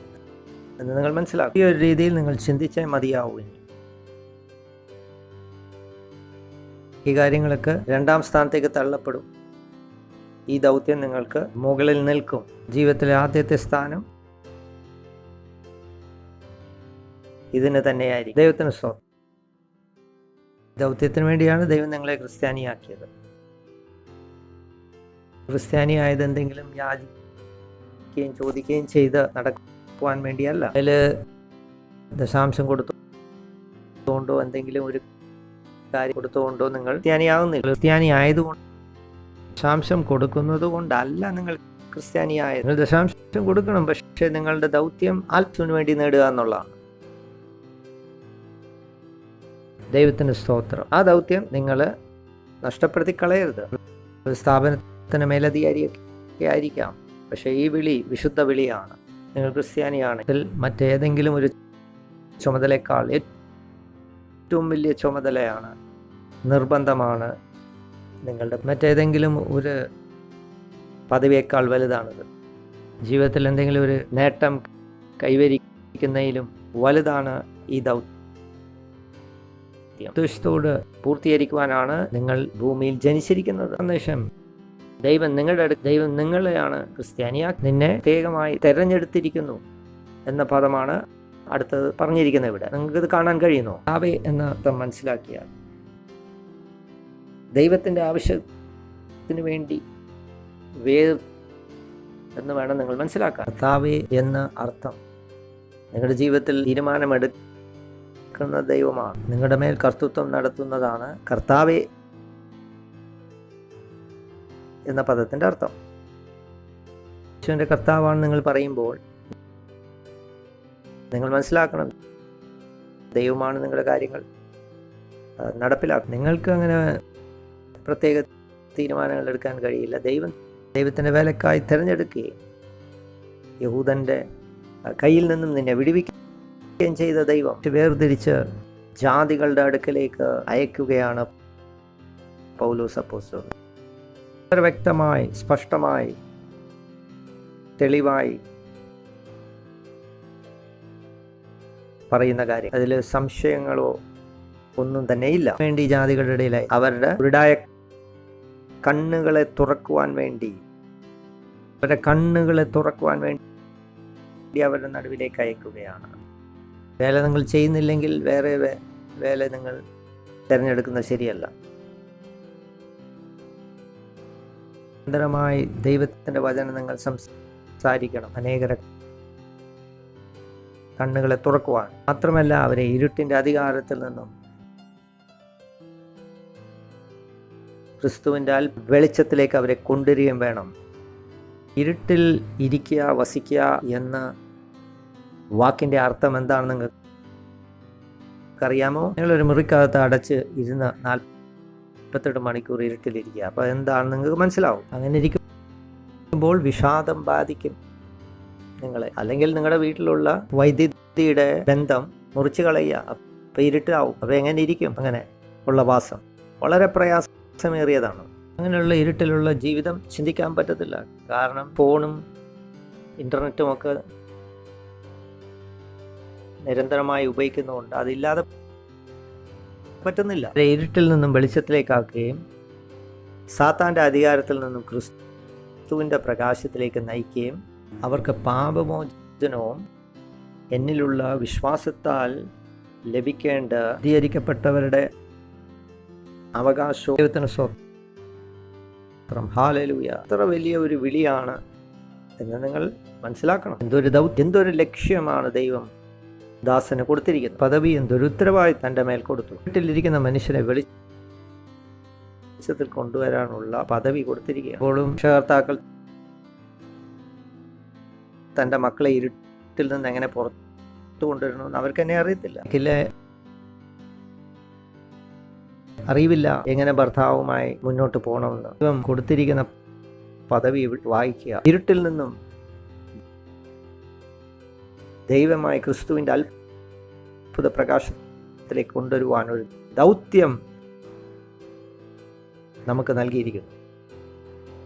എന്ന് നിങ്ങൾ മനസ്സിലാക്കും. ഈ ഒരു രീതിയിൽ നിങ്ങൾ ചിന്തിച്ചേ മതിയാവും. ഈ കാര്യങ്ങളൊക്കെ രണ്ടാം സ്ഥാനത്തേക്ക് തള്ളപ്പെടും. ഈ ദൗത്യം നിങ്ങൾക്ക് മുകളിൽ നിൽക്കും. ജീവിതത്തിലെ ആദ്യത്തെ സ്ഥാനം ഇതിന് തന്നെയായിരിക്കും. ദൈവത്തിന് സ്തോത്രം. ദൗത്യത്തിന് വേണ്ടിയാണ് ദൈവം നിങ്ങളെ ക്രിസ്ത്യാനിയാക്കിയത്. ക്രിസ്ത്യാനിയായത് എന്തെങ്കിലും യാചിക്കുകയും ചോദിക്കുകയും ചെയ്ത് നടക്കുവാൻ വേണ്ടിയല്ല. അതിൽ ദശാംശം കൊടുത്തുകൊണ്ടോ എന്തെങ്കിലും ഒരു കാര്യം കൊടുത്തുകൊണ്ടോ നിങ്ങൾ ക്രിസ്ത്യാനിയാകുന്നില്ല. ക്രിസ്ത്യാനി ആയതുകൊണ്ട്, ദശാംശം കൊടുക്കുന്നത് കൊണ്ടല്ല നിങ്ങൾ ക്രിസ്ത്യാനിയായത്. നിങ്ങൾ ദശാംശം കൊടുക്കണം, പക്ഷേ നിങ്ങളുടെ ദൗത്യം ആത്മന് വേണ്ടി നേടുക എന്നുള്ളതാണ്. ദൈവത്തിന് സ്തോത്രം. ആ ദൗത്യം നിങ്ങൾ നഷ്ടപ്പെടുത്തി കളയരുത്. ഒരു സ്ഥാപനത്തിന് മേലധികാരിയൊക്കെ ആയിരിക്കാം, പക്ഷേ ഈ വിളി വിശുദ്ധ വിളിയാണ്. നിങ്ങൾ ക്രിസ്ത്യാനിയാണെങ്കിൽ മറ്റേതെങ്കിലും ഒരു ചുമതലയേക്കാൾ ഏറ്റവും വലിയ ചുമതലയാണ്, നിർബന്ധമാണ്. നിങ്ങളുടെ മറ്റേതെങ്കിലും ഒരു പദവിയേക്കാൾ വലുതാണിത്. ജീവിതത്തിൽ എന്തെങ്കിലും ഒരു നേട്ടം കൈവരിക്കുന്നതിലും വലുതാണ് ഈ ദൗത്യം. ഉദ്ദേശത്തോട് പൂർത്തീകരിക്കുവാനാണ് നിങ്ങൾ ഭൂമിയിൽ ജനിച്ചിരിക്കുന്നത്. സന്ദേശം ദൈവം നിങ്ങളെയാണ് ക്രിസ്ത്യാനിയാക്കി, നിന്നെ പ്രത്യേകമായി തെരഞ്ഞെടുത്തിരിക്കുന്നു എന്ന പദമാണ് അടുത്തത് പറഞ്ഞിരിക്കുന്നത്. ഇവിടെ നിങ്ങൾക്കിത് കാണാൻ കഴിയുന്നു. ആവേ എന്ന അർത്ഥം മനസ്സിലാക്കിയാൽ ദൈവത്തിൻ്റെ ആവശ്യത്തിന് വേണ്ടി എന്ന് വേണം നിങ്ങൾ മനസ്സിലാക്കാൻ. കർത്താവേ എന്ന അർത്ഥം നിങ്ങളുടെ ജീവിതത്തിൽ തീരുമാനമെടുക്കുന്ന ദൈവമാണ്. നിങ്ങളുടെ മേൽ കർത്തൃത്വം നടത്തുന്നതാണ് കർത്താവേ എന്ന പദത്തിൻ്റെ അർത്ഥം. യേശുവിൻ്റെ കർത്താവാണ് നിങ്ങൾ പറയുമ്പോൾ നിങ്ങൾ മനസ്സിലാക്കണം, ദൈവമാണ് നിങ്ങളുടെ കാര്യങ്ങൾ നടപ്പിലാക്കും. നിങ്ങൾക്ക് അങ്ങനെ പ്രത്യേക തീരുമാനങ്ങൾ എടുക്കാൻ കഴിയില്ല. ദൈവത്തിൻ്റെ വേലക്കായി തിരഞ്ഞെടുക്കുകയും യഹൂദൻ്റെ കയ്യിൽ നിന്നും നിന്നെ വിടുവിക്കുകയും ചെയ്ത ദൈവം വേർതിരിച്ച് ജാതികളുടെ അടുക്കലേക്ക് അയക്കുകയാണ് പൗലോസ് അപ്പോസ്തലൻ. വളരെ വ്യക്തമായി, സ്പഷ്ടമായി, തെളിവായി പറയുന്ന കാര്യം. അതിൽ സംശയങ്ങളോ ഒന്നും തന്നെ ഇല്ല. വേണ്ടി ജാതികളുടെ ഇടയിലായി അവരുടെ ഉരുടായ കണ്ണുകളെ തുറക്കുവാൻ വേണ്ടി, അവരുടെ കണ്ണുകളെ തുറക്കുവാൻ വേണ്ടി അവരുടെ നടുവിലേക്ക് അയക്കുകയാണ്. വേല നിങ്ങൾ ചെയ്യുന്നില്ലെങ്കിൽ വേറെ വേല നിങ്ങൾ തിരഞ്ഞെടുക്കുന്നത് ശരിയല്ല. നിരന്തരമായി ദൈവത്തിൻ്റെ വചനം നിങ്ങൾ സംസാരിക്കണം. അനേകരെ കണ്ണുകളെ തുറക്കുവാൻ മാത്രമല്ല, അവരെ ഇരുട്ടിൻ്റെ അധികാരത്തിൽ നിന്നും ക്രിസ്തുവിൻ്റെ വെളിച്ചത്തിലേക്ക് അവരെ കൊണ്ടുവരികയും വേണം. ഇരുട്ടിൽ ഇരിക്കുക, വസിക്കുക എന്ന വാക്കിൻ്റെ അർത്ഥം എന്താണെന്ന് നിങ്ങൾക്കറിയാമോ? നിങ്ങളൊരു മുറിക്കകത്ത് അടച്ച് ഇരുന്ന് 48 മണിക്കൂർ ഇരുട്ടിലിരിക്കുക. അപ്പോൾ എന്താണെന്ന് നിങ്ങൾക്ക് മനസ്സിലാവും. അങ്ങനെ ഇരിക്കുമ്പോൾ വിഷാദം ബാധിക്കും നിങ്ങളെ. അല്ലെങ്കിൽ നിങ്ങളുടെ വീട്ടിലുള്ള വൈദ്യുതിയുടെ ബന്ധം മുറിച്ച് കളയുക. അപ്പോൾ ഇരുട്ടാവും. അപ്പോൾ എങ്ങനെ ഇരിക്കും? അങ്ങനെ ഉള്ള വാസം വളരെ പ്രയാസമേറിയതാണ്. അങ്ങനെയുള്ള ഇരുട്ടിലുള്ള ജീവിതം ചിന്തിക്കാൻ പറ്റത്തില്ല. കാരണം ഫോണും ഇൻ്റർനെറ്റും ഒക്കെ നിരന്തരമായി ഉപയോഗിക്കുന്നതുകൊണ്ട് അതില്ലാതെ പറ്റുന്നില്ല. ഇരുട്ടിൽ നിന്നും വെളിച്ചത്തിലേക്കാക്കുകയും സാത്താൻ്റെ അധികാരത്തിൽ നിന്നും ക്രിസ്തുവിൻ്റെ പ്രകാശത്തിലേക്ക് നയിക്കുകയും അവർക്ക് പാപമോചനവും എന്നിലുള്ള വിശ്വാസത്താൽ ലഭിക്കേണ്ട നീതീകരിക്കപ്പെട്ടവരുടെ അവകാശവും ദൈവത്തിന് സ്വന്തം. ഹല്ലേലൂയ! അത്ര വലിയ ഒരു വിളിയാണ് എന്ന് നിങ്ങൾ മനസ്സിലാക്കണം. എന്തൊരു ലക്ഷ്യമാണ് ദൈവം ദാസന് കൊടുത്തിരിക്കുന്നത്. പദവി എന്തൊരു ഉത്തരവായി തൻ്റെ മേൽ കൊടുത്തു. വീട്ടിലിരിക്കുന്ന മനുഷ്യനെ വെളിച്ചത്തിൽ കൊണ്ടുവരാനുള്ള പദവി കൊടുത്തിരിക്കുക. അപ്പോഴും രക്ഷകർത്താക്കൾ തൻ്റെ മക്കളെ ഇരുട്ടിൽ നിന്ന് എങ്ങനെ പുറത്തു കൊണ്ടുവരണമെന്ന് അവർക്ക് തന്നെ അറിയത്തില്ല. അറിവില്ല എങ്ങനെ ഭർത്താവുമായി മുന്നോട്ട് പോകണമെന്ന്. ദൈവം കൊടുത്തിരിക്കുന്ന പദവി വായിക്കുക. ഇരുട്ടിൽ നിന്നും ദൈവമായ ക്രിസ്തുവിൻ്റെ അത്ഭുത പ്രകാശത്തിലേക്ക് കൊണ്ടുവരുവാൻ ഒരു ദൗത്യം നമുക്ക് നൽകിയിരിക്കുന്നു.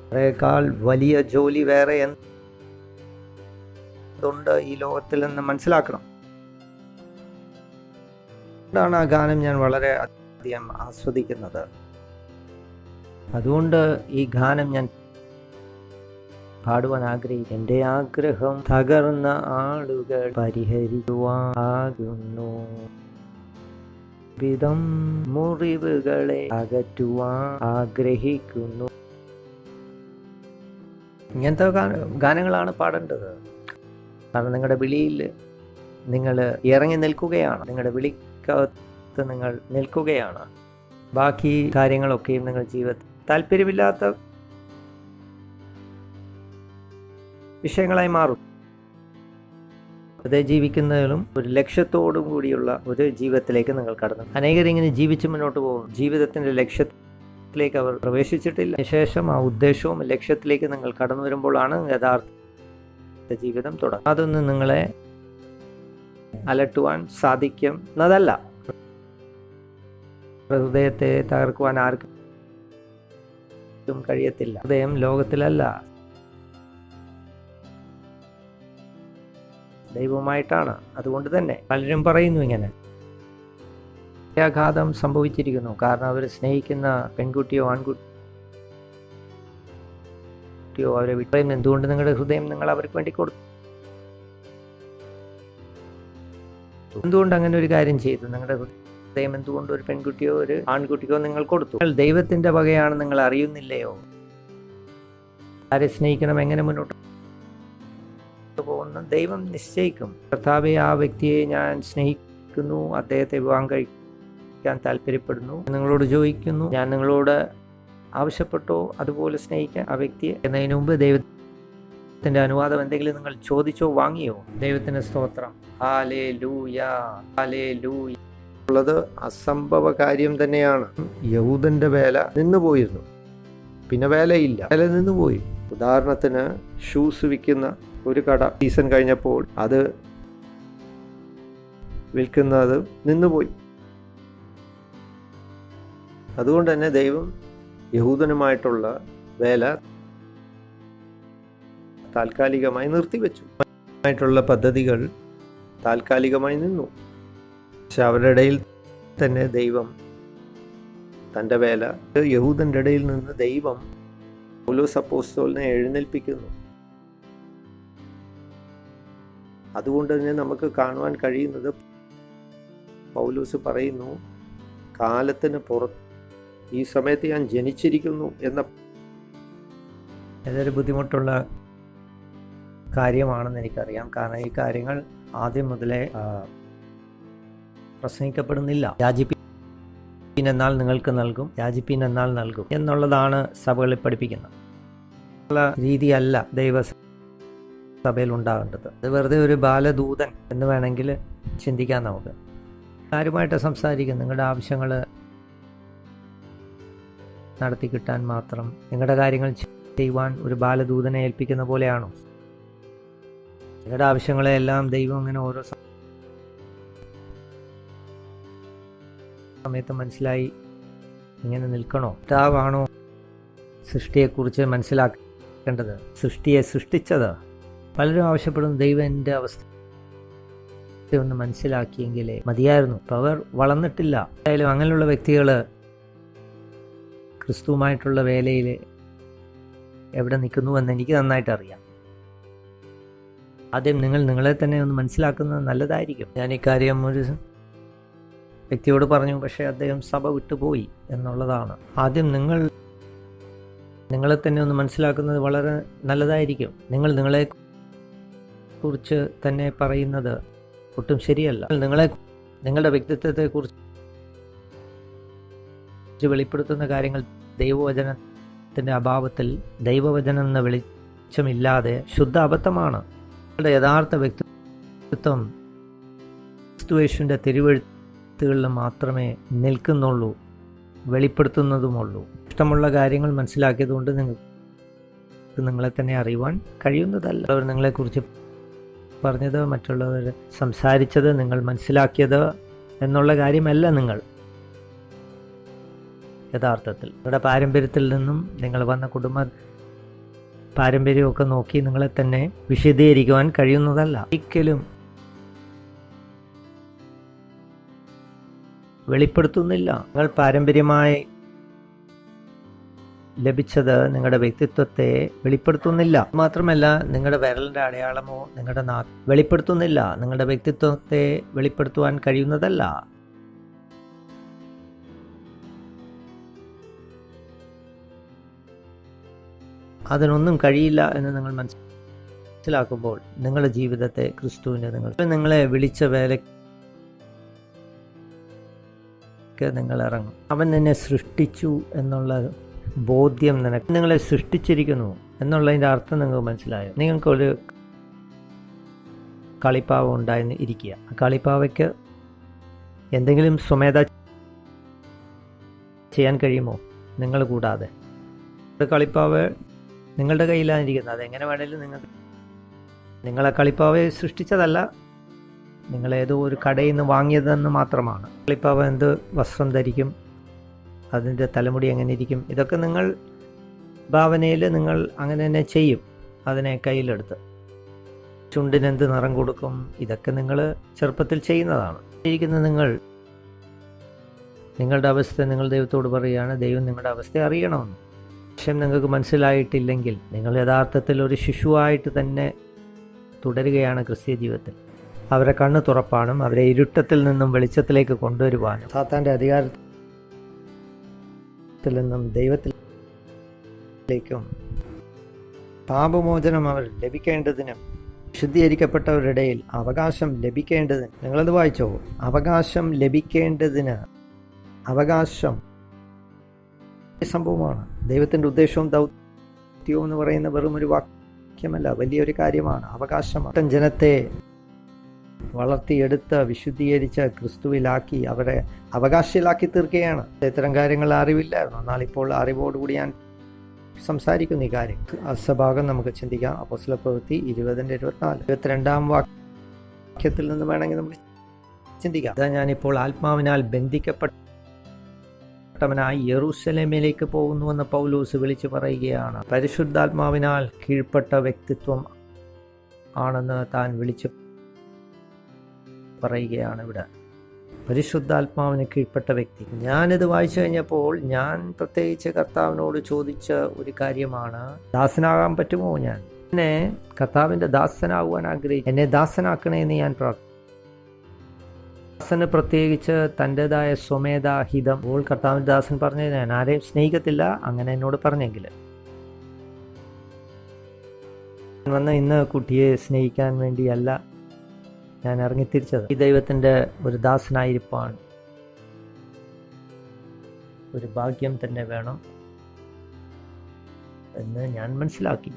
അതേക്കാൾ വലിയ ജോലി വേറെ എന്തുണ്ട് ഈ ലോകത്തിൽ നിന്ന് മനസ്സിലാക്കണം. അതുകൊണ്ടാണ് ആ ഗാനം ഞാൻ വളരെ അധികം ആസ്വദിക്കുന്നത്. അതുകൊണ്ട് ഈ ഗാനം ഞാൻ പാടുവാൻ ആഗ്രഹിക്കും. എൻ്റെ ആഗ്രഹം തകർന്ന ആളുകൾ പരിഹരിക്കുവാനാകുന്നു, വിധം മുറിവുകളെ അകറ്റുവാൻ ആഗ്രഹിക്കുന്നു. ഇങ്ങനത്തെ ഗാനങ്ങളാണ് പാടേണ്ടത്. കാരണം നിങ്ങളുടെ വിളിയിൽ നിങ്ങൾ ഇറങ്ങി നിൽക്കുകയാണ്. നിങ്ങളുടെ വിളിക്കകത്ത് നിങ്ങൾ നിൽക്കുകയാണ്. ബാക്കി കാര്യങ്ങളൊക്കെയും നിങ്ങളുടെ ജീവിതത്തിൽ താല്പര്യമില്ലാത്ത വിഷയങ്ങളായി മാറും. അതേ ജീവിക്കുന്നതിലും ഒരു ലക്ഷ്യത്തോടും കൂടിയുള്ള ഒരു ജീവിതത്തിലേക്ക് നിങ്ങൾ കടന്നു. അനേകരിങ്ങനെ ജീവിച്ച് മുന്നോട്ട് പോകും. ജീവിതത്തിൻ്റെ ലക്ഷ്യത്തിലേക്ക് അവർ പ്രവേശിച്ചിട്ടില്ല. ശേഷം ആ ഉദ്ദേശവും ലക്ഷ്യത്തിലേക്ക് നിങ്ങൾ കടന്നു വരുമ്പോഴാണ് യഥാർത്ഥ ജീവിതം തുടങ്ങും. അതൊന്നും നിങ്ങളെ അലട്ടുവാൻ സാധിക്കുന്നതല്ല. ഹൃദയത്തെ തകർക്കുവാൻ ആർക്കും കഴിയത്തില്ല. ഹൃദയം ലോകത്തിലല്ല, ദൈവമായിട്ടാണ്. അതുകൊണ്ട് തന്നെ പലരും പറയുന്നു ഇങ്ങനെ ആഘാതം സംഭവിച്ചിരിക്കുന്നു. കാരണം അവർ സ്നേഹിക്കുന്ന പെൺകുട്ടിയോ ആൺകുട്ടിയോ അവരെ വിട്ടു. എന്തുകൊണ്ട് നിങ്ങളുടെ ഹൃദയം നിങ്ങൾ അവർക്ക് വേണ്ടി കൊടുത്തു? എന്തുകൊണ്ട് അങ്ങനെ ഒരു കാര്യം ചെയ്തു? നിങ്ങളുടെ ഹൃദയം എന്തുകൊണ്ട് ഒരു പെൺകുട്ടിയോ ഒരു ആൺകുട്ടിയോ നിങ്ങൾ കൊടുത്തു? ദൈവത്തിൻ്റെ വകയാണ് നിങ്ങൾ അറിയുന്നില്ലയോ? ആരെ സ്നേഹിക്കണം, എങ്ങനെ മുന്നോട്ട് പോകുന്നു? എന്ന് ദൈവം നിശ്ചയിക്കും. കർത്താവെ, ആ വ്യക്തിയെ ഞാൻ സ്നേഹിക്കുന്നു, അദ്ദേഹത്തെ വിവാഹം കഴിക്കാൻ താല്പര്യപ്പെടുന്നു, നിങ്ങളോട് ചോദിക്കുന്നു, ഞാൻ നിങ്ങളോട് ആവശ്യപ്പെട്ടോ അതുപോലെ സ്നേഹിക്കാൻ ആ വ്യക്തിയെ എന്നതിന് മുമ്പ് ദൈവത്തിൻ്റെ അനുവാദം എന്തെങ്കിലും നിങ്ങൾ ചോദിച്ചോ വാങ്ങിയോ? ദൈവത്തിന് സ്തോത്രം. Hallelujah, hallelujah. ഉള്ളത് അസംഭവ കാര്യം തന്നെയാണ്. യഹൂദന്റെ വേല നിന്നുപോയിരുന്നു, പിന്നെ വേലയില്ല, വേല നിന്നുപോയി. ഉദാഹരണത്തിന് ഷൂസ് വിൽക്കുന്ന ഒരു കട സീസൺ കഴിഞ്ഞപ്പോൾ അത് വിൽക്കുന്നത് നിന്നുപോയി. അതുകൊണ്ട് തന്നെ ദൈവം യഹൂദനുമായിട്ടുള്ള വേല താൽക്കാലികമായി നിർത്തിവെച്ചു. ആയിട്ടുള്ള പദ്ധതികൾ താൽക്കാലികമായി നിന്നു. പക്ഷെ അവരുടെ ഇടയിൽ തന്നെ ദൈവം തൻ്റെ വേല, യഹൂദൻ്റെ ഇടയിൽ നിന്ന് ദൈവം പൗലോസ് അപ്പോസ്തലനെ എഴുന്നേൽപ്പിക്കുന്നു. അതുകൊണ്ട് തന്നെ നമുക്ക് കാണുവാൻ കഴിയുന്നത്, പൗലോസ് പറയുന്നു, കാലത്തിന് പുറത്ത് ഈ സമയത്ത് ഞാൻ ജനിച്ചിരിക്കുന്നു എന്ന. ഇതൊരു ബുദ്ധിമുട്ടുള്ള കാര്യമാണെന്ന് എനിക്കറിയാം. കാരണം ഈ കാര്യങ്ങൾ ആദ്യം മുതലേ പ്രസംഗിക്കപ്പെടുന്നില്ല. യാചിപ്പീൻ എന്നാൽ നിങ്ങൾക്ക് നൽകും, യാചിപ്പീൻ എന്നാൽ നൽകും എന്നുള്ളതാണ് സഭകളിൽ പഠിപ്പിക്കുന്നത്. ഉള്ള രീതിയല്ല ദൈവസഭയിൽ ഉണ്ടാകേണ്ടത്. അത് വെറുതെ ഒരു ബാലദൂതൻ എന്ന് വേണമെങ്കിൽ ചിന്തിക്കാം നമുക്ക്. ആരുമായിട്ട് സംസാരിക്കും, നിങ്ങളുടെ ആവശ്യങ്ങൾ നടത്തി കിട്ടാൻ മാത്രം, നിങ്ങളുടെ കാര്യങ്ങൾ ചെയ്യുവാൻ ഒരു ബാലദൂതനെ ഏൽപ്പിക്കുന്ന പോലെയാണോ? നിങ്ങളുടെ ആവശ്യങ്ങളെല്ലാം ദൈവം അങ്ങനെ ഓരോ സമയത്ത് മനസ്സിലായി ഇങ്ങനെ നിൽക്കണോ? പിതാവാണോ സൃഷ്ടിയെക്കുറിച്ച് മനസ്സിലാക്കേണ്ടത്? സൃഷ്ടിയെ സൃഷ്ടിച്ചത്. പലരും ആവശ്യപ്പെടുന്നു, ദൈവം എൻ്റെ അവസ്ഥ ഒന്ന് മനസ്സിലാക്കിയെങ്കിലേ മതിയായിരുന്നു. അപ്പോൾ അവർ വളർന്നിട്ടില്ല. എന്തായാലും അങ്ങനെയുള്ള വ്യക്തികൾ ക്രിസ്തുവുമായിട്ടുള്ള വേലയിൽ എവിടെ നിൽക്കുന്നുവെന്ന് എനിക്ക് നന്നായിട്ട് അറിയാം. ആദ്യം നിങ്ങളെ തന്നെ ഒന്ന് മനസ്സിലാക്കുന്നത് നല്ലതായിരിക്കും. ഞാൻ ഇക്കാര്യം ഒരു വ്യക്തിയോട് പറഞ്ഞു, പക്ഷേ അദ്ദേഹം സഭ വിട്ടുപോയി എന്നുള്ളതാണ്. ആദ്യം നിങ്ങളെ തന്നെ ഒന്ന് മനസ്സിലാക്കുന്നത് വളരെ നല്ലതായിരിക്കും. നിങ്ങളെ കുറിച്ച് തന്നെ പറയുന്നത് ഒട്ടും ശരിയല്ല. നിങ്ങളുടെ വ്യക്തിത്വത്തെക്കുറിച്ച് വെളിപ്പെടുത്തുന്ന കാര്യങ്ങൾ ദൈവവചനത്തിൻ്റെ അഭാവത്തിൽ, ദൈവവചനം എന്ന വെളിച്ചമില്ലാതെ ശുദ്ധ അബദ്ധമാണ്. നിങ്ങളുടെ യഥാർത്ഥ വ്യക്തിത്വം ക്രിസ്തുയേശുവിൻ്റെ തിരുവെഴുത്തുകളിൽ മാത്രമേ നിൽക്കുന്നുള്ളൂ, വെളിപ്പെടുത്തുന്നതുമുള്ളൂ. ഇഷ്ടമുള്ള കാര്യങ്ങൾ മനസ്സിലാക്കിയതുകൊണ്ട് നിങ്ങൾക്ക് നിങ്ങളെ തന്നെ അറിയുവാൻ കഴിയുന്നതല്ല. അവർ നിങ്ങളെക്കുറിച്ച് പറഞ്ഞത്, മറ്റുള്ളവർ സംസാരിച്ചത്, നിങ്ങൾ മനസ്സിലാക്കിയത് എന്നുള്ള കാര്യമല്ല. നിങ്ങൾ യഥാർത്ഥത്തിൽ നിങ്ങളുടെ പാരമ്പര്യത്തിൽ നിന്നും, നിങ്ങൾ വന്ന കുടുംബ പാരമ്പര്യമൊക്കെ നോക്കി നിങ്ങളെ തന്നെ വിശദീകരിക്കുവാൻ കഴിയുന്നതല്ല. ഒരിക്കലും വെളിപ്പെടുത്തുന്നില്ല. നിങ്ങൾ പാരമ്പര്യമായി ലഭിച്ചത് നിങ്ങളുടെ വ്യക്തിത്വത്തെ വെളിപ്പെടുത്തുന്നില്ല. മാത്രമല്ല, നിങ്ങളുടെ വിരലിൻ്റെ അടയാളമോ നിങ്ങളുടെ വെളിപ്പെടുത്തുന്നില്ല. നിങ്ങളുടെ വ്യക്തിത്വത്തെ വെളിപ്പെടുത്തുവാൻ കഴിയുന്നതല്ല. അതിനൊന്നും കഴിയില്ല എന്ന് നിങ്ങൾ മനസ്സിലാക്കുമ്പോൾ നിങ്ങളുടെ ജീവിതത്തെ ക്രിസ്തുവിൻ്റെ നിങ്ങളെ വിളിച്ച വേലയ്ക്ക് നിങ്ങൾ ഇറങ്ങും. അവൻ നിന്നെ സൃഷ്ടിച്ചു എന്നുള്ള ബോധ്യം നിങ്ങളെ സൃഷ്ടിച്ചിരിക്കുന്നു എന്നുള്ളതിൻ്റെ അർത്ഥം നിങ്ങൾക്ക് മനസ്സിലായോ? നിങ്ങൾക്കൊരു കളിപ്പാവ ഉണ്ടായി ഇരിക്കുക. ആ കളിപ്പാവയ്ക്ക് എന്തെങ്കിലും സ്വമേധ ചെയ്യാൻ കഴിയുമോ നിങ്ങൾ കൂടാതെ? ഒരു കളിപ്പാവ് നിങ്ങളുടെ കയ്യിലാണ് ഇരിക്കുന്നത്. അതെങ്ങനെ വേണേലും നിങ്ങളെ കളിപ്പാവയെ സൃഷ്ടിച്ചതല്ല, നിങ്ങളേതോ ഒരു കടയിൽ നിന്ന് വാങ്ങിയതെന്ന് മാത്രമാണ്. കളിപ്പാവ എന്ത് വസ്ത്രം ധരിക്കും, അതിൻ്റെ തലമുടി എങ്ങനെ ഇരിക്കും, ഇതൊക്കെ നിങ്ങൾ ഭാവനയിൽ നിങ്ങൾ അങ്ങനെ തന്നെ ചെയ്യും. അതിനെ കയ്യിലെടുത്ത് ചുണ്ടിനെന്ത് നിറം കൊടുക്കും, ഇതൊക്കെ നിങ്ങൾ ചെറുപ്പത്തിൽ ചെയ്യുന്നതാണ്. ഇരിക്കുന്ന നിങ്ങളുടെ അവസ്ഥ നിങ്ങൾ ദൈവത്തോട് പറയുകയാണ്, ദൈവം നിങ്ങളുടെ അവസ്ഥ അറിയണമെന്ന്. പക്ഷേ നിങ്ങൾക്ക് മനസ്സിലായിട്ടില്ലെങ്കിൽ നിങ്ങൾ യഥാർത്ഥത്തിൽ ഒരു ശിശുവായിട്ട് തന്നെ തുടരുകയാണ് ക്രിസ്തീയ ജീവിതത്തിൽ. അവരെ കണ്ണ് തുറപ്പാനും അവരെ ഇരുട്ടത്തിൽ നിന്നും വെളിച്ചത്തിലേക്ക് കൊണ്ടുവരുവാനും സാത്താൻ്റെ അധികാരത്തിൽ നിന്നും ദൈവത്തിലേക്കും പാപമോചനം അവർ ലഭിക്കേണ്ടതിനും ശുദ്ധീകരിക്കപ്പെട്ടവരുടെ ഇടയിൽ അവകാശം ലഭിക്കേണ്ടതിന്, നിങ്ങളത് വായിച്ചോ, അവകാശം ലഭിക്കേണ്ടതിന്, അവകാശം സംഭവമാണ്. ദൈവത്തിൻ്റെ ഉദ്ദേശവും ദൗത്യവും എന്ന് പറയുന്ന വെറും ഒരു വാക്യമല്ല, വലിയൊരു കാര്യമാണ്. അവകാശമാണ്. ജനത്തെ വളർത്തിയെടുത്ത് വിശുദ്ധീകരിച്ച് ക്രിസ്തുവിലാക്കി അവരെ അവകാശികളാക്കി തീർക്കുകയാണ്. ഇത്തരം കാര്യങ്ങൾ അറിവില്ലായിരുന്നു. എന്നാൽ ഇപ്പോൾ അറിവോടുകൂടി ഞാൻ സംസാരിക്കുന്ന ഈ കാര്യം അസഭാഗം നമുക്ക് ചിന്തിക്കാം. അപ്പോസ്തലപ്രവൃത്തി 20:24 22-ാം വാക്യത്തിൽ നിന്ന് വേണമെങ്കിൽ നമുക്ക് ചിന്തിക്കാം. ഇതാ ഞാനിപ്പോൾ ആത്മാവിനാൽ ബന്ധിക്കപ്പെട്ടവനായി യെരൂശലേമിലേക്ക് പോകുന്നുവെന്ന് പൗലോസ് വിളിച്ചു പറയുകയാണ്. പരിശുദ്ധാത്മാവിനാൽ കീഴ്പ്പെട്ട വ്യക്തിത്വം ആണെന്ന് താൻ വിളിച്ചു പറയുകയാണ് ഇവിടെ. പരിശുദ്ധാത്മാവിന് കീഴ്പ്പെട്ട വ്യക്തി. ഞാനിത് വായിച്ചു കഴിഞ്ഞപ്പോൾ ഞാൻ പ്രത്യേകിച്ച് കർത്താവിനോട് ചോദിച്ച ഒരു കാര്യമാണ്, ദാസനാകാൻ പറ്റുമോ? ഞാൻ എന്നെ കർത്താവിൻ്റെ ദാസനാകുവാൻ ആഗ്രഹിച്ചു. എന്നെ ദാസനാക്കണേ എന്ന് ഞാൻ ദാസന് പ്രത്യേകിച്ച് തൻ്റെതായ സ്വമേധാഹിതം. അപ്പോൾ കർത്താവിൻ്റെ ദാസൻ പറഞ്ഞത്, ഞാൻ ആരെയും സ്നേഹിക്കത്തില്ല, അങ്ങനെ എന്നോട് പറഞ്ഞെങ്കിൽ വന്ന ഇന്ന് കുട്ടിയെ സ്നേഹിക്കാൻ വേണ്ടിയല്ല ഞാൻ ഇറങ്ങിത്തിരിച്ചത്. ഈ ദൈവത്തിൻ്റെ ഒരു ദാസനായിരിക്കാൻ ഒരു ഭാഗ്യം തന്നെ വേണം എന്ന് ഞാൻ മനസ്സിലാക്കി.